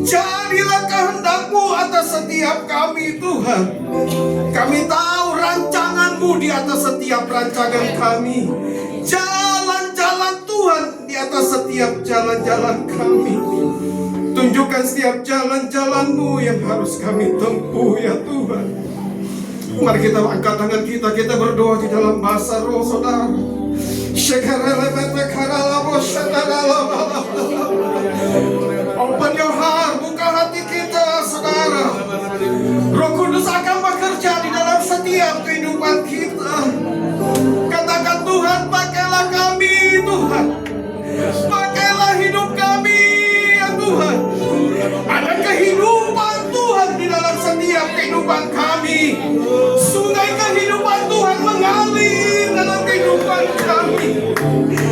Jadilah kehendak-Mu atas setiap kami Tuhan. Kami tahu rancangan-Mu di atas setiap rancangan kami. Jalan-jalan Tuhan di atas setiap jalan-jalan kami. Tunjukkan setiap jalan-jalan-Mu yang harus kami tempuh ya Tuhan. Mari kita angkat tangan kita berdoa di dalam bahasa roh saudara. Open your heart, buka hati kita saudara. Roh Kudus akan bekerja di dalam setiap kehidupan kita. Katakan Tuhan, pakailah kami Tuhan. Pakailah hidup kami ya Tuhan. Ada kehidupan Tuhan di dalam setiap kehidupan kami. Sungai kehidupan Tuhan mengalir dalam kehidupan kami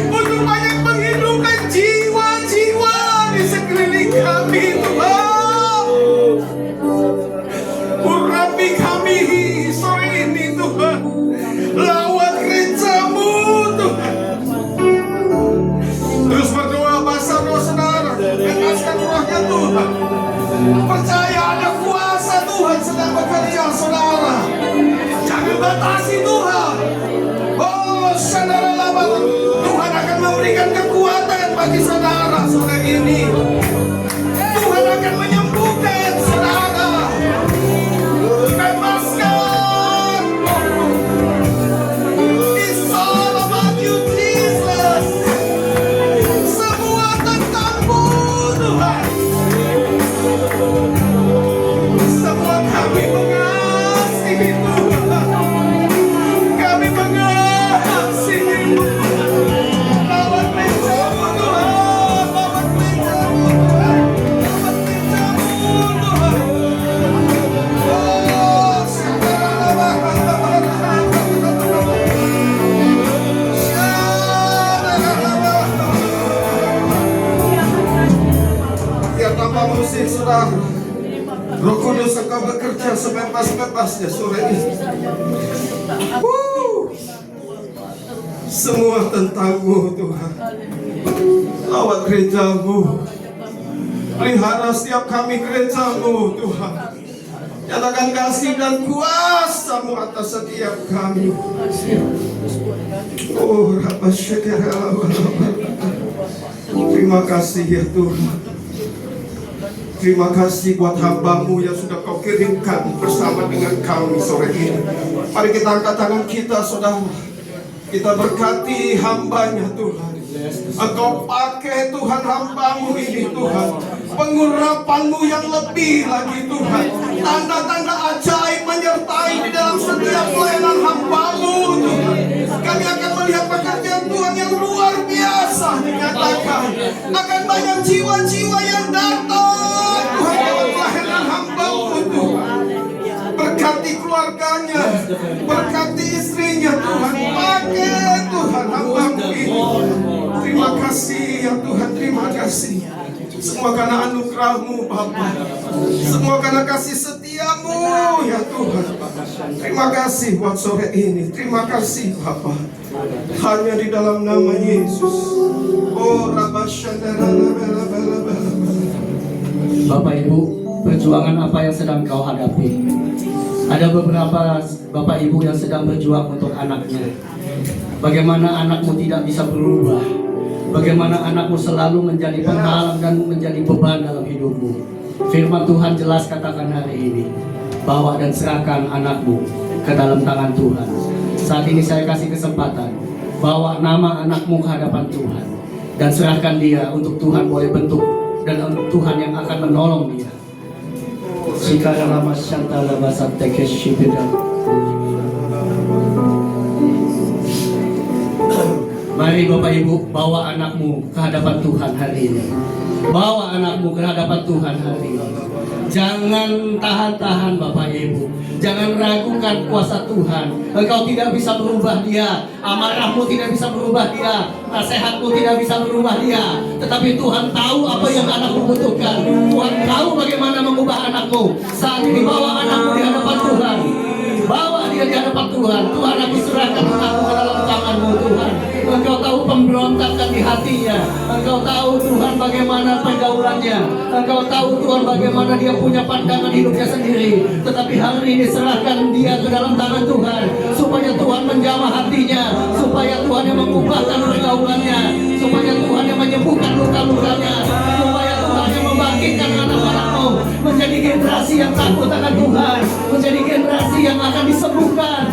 untuk banyak menghidupkan jiwa-jiwa di sekeliling kami Tuhan. Urapi kami sore ini Tuhan. Lawat gereja-Mu Tuhan. Terus berdoa bahasa roh saudara. Bebaskan rohnya Tuhan. Percaya ada kuasa Tuhan sedang bekerja saudara. Jangan batasi Tuhan. Oh saudara lama, Tuhan akan memberikan kekuatan bagi saudara sore ini. Tuhan akan menyembuhkan saudara. Bebaskan. It's all about you Jesus. Semua tentang-Mu Tuhan. Semua kami mengasihi Tuhan. Kami mengasihi-Mu. Lawat gereja-Mu Tuhan. Lawat gereja-Mu Tuhan. Lawat gereja-Mu Tuhan. Oh, ya tanpa musik saudara. Roh Kudus Engkau bekerja sebebas-bebasnya sore ini. Semua tentang-Mu Tuhan. Lawat gereja-Mu. Pelihara setiap kami gereja-Mu Tuhan. Nyatakan kasih dan kuasa-Mu atas setiap kami. Oh, Rabba Syekera. Terima kasih ya Tuhan. Terima kasih buat hamba-Mu yang sudah Kau kirimkan bersama dengan kami sore ini. Mari kita angkat tangan kita, saudara. Kita berkati hamba-Nya Tuhan. Engkau pakai Tuhan hamba-Mu ini Tuhan. Pengurapan-Mu yang lebih lagi Tuhan. Tanda-tanda ajaib menyertai di dalam setiap pelayanan hamba-Mu Tuhan. Kami akan melihat pekerjaan Tuhan yang luar biasa dinyatakan. Akan banyak jiwa-jiwa yang datang Tuhan dalam pelayanan hamba-Mu Tuhan. Berkati keluarganya, berkati istrinya Tuhan. Pakai Tuhan hamba-Mu ini. Terima kasih ya Tuhan, terima kasih. Semua karena anugerah-Mu Bapa. Semua karena kasih setia-Mu ya Tuhan. Terima kasih buat sore ini. Terima kasih Bapa. Hanya di dalam nama Yesus. Oh Rabba Syandara. Bapak Ibu, perjuangan apa yang sedang kau hadapi? Ada beberapa Bapak Ibu yang sedang berjuang untuk anaknya. Bagaimana anakmu tidak bisa berubah? Bagaimana anakmu selalu menjadi penghalang dan menjadi beban dalam hidupmu? Firman Tuhan jelas katakan hari ini, bawa dan serahkan anakmu ke dalam tangan Tuhan. Saat ini saya kasih kesempatan, bawa nama anakmu ke hadapan Tuhan dan serahkan dia untuk Tuhan boleh bentuk dan untuk Tuhan yang akan menolong dia. Sekarang lama syantala basat tekes shibidam. Mari Bapak Ibu, bawa anakmu ke hadapan Tuhan hari ini. Bawa anakmu ke hadapan Tuhan hari ini. Jangan tahan-tahan Bapak Ibu. Jangan ragukan kuasa Tuhan. Engkau tidak bisa berubah dia. Amarahmu tidak bisa berubah dia. Nasihatmu tidak bisa berubah dia. Tetapi Tuhan tahu apa yang anakmu butuhkan. Tuhan tahu bagaimana mengubah anakmu. Saat ini bawa anakmu di hadapan Tuhan. Bawa dia di hadapan Tuhan. Tuhan, aku serahkan anakku ke dalam tangan-Mu Tuhan. Engkau tahu pemberontakan di hatinya. Engkau tahu Tuhan bagaimana pergaulannya. Engkau tahu Tuhan bagaimana dia punya pandangan hidupnya sendiri. Tetapi hari ini serahkan dia ke dalam tangan Tuhan. Supaya Tuhan menjamah hatinya. Supaya Tuhan yang mengubahkan pergaulannya. Supaya Tuhan yang menyembuhkan luka-lukanya. Supaya Tuhan yang membangkitkan anak-anakmu menjadi generasi yang takut akan Tuhan. Menjadi generasi yang akan disembuhkan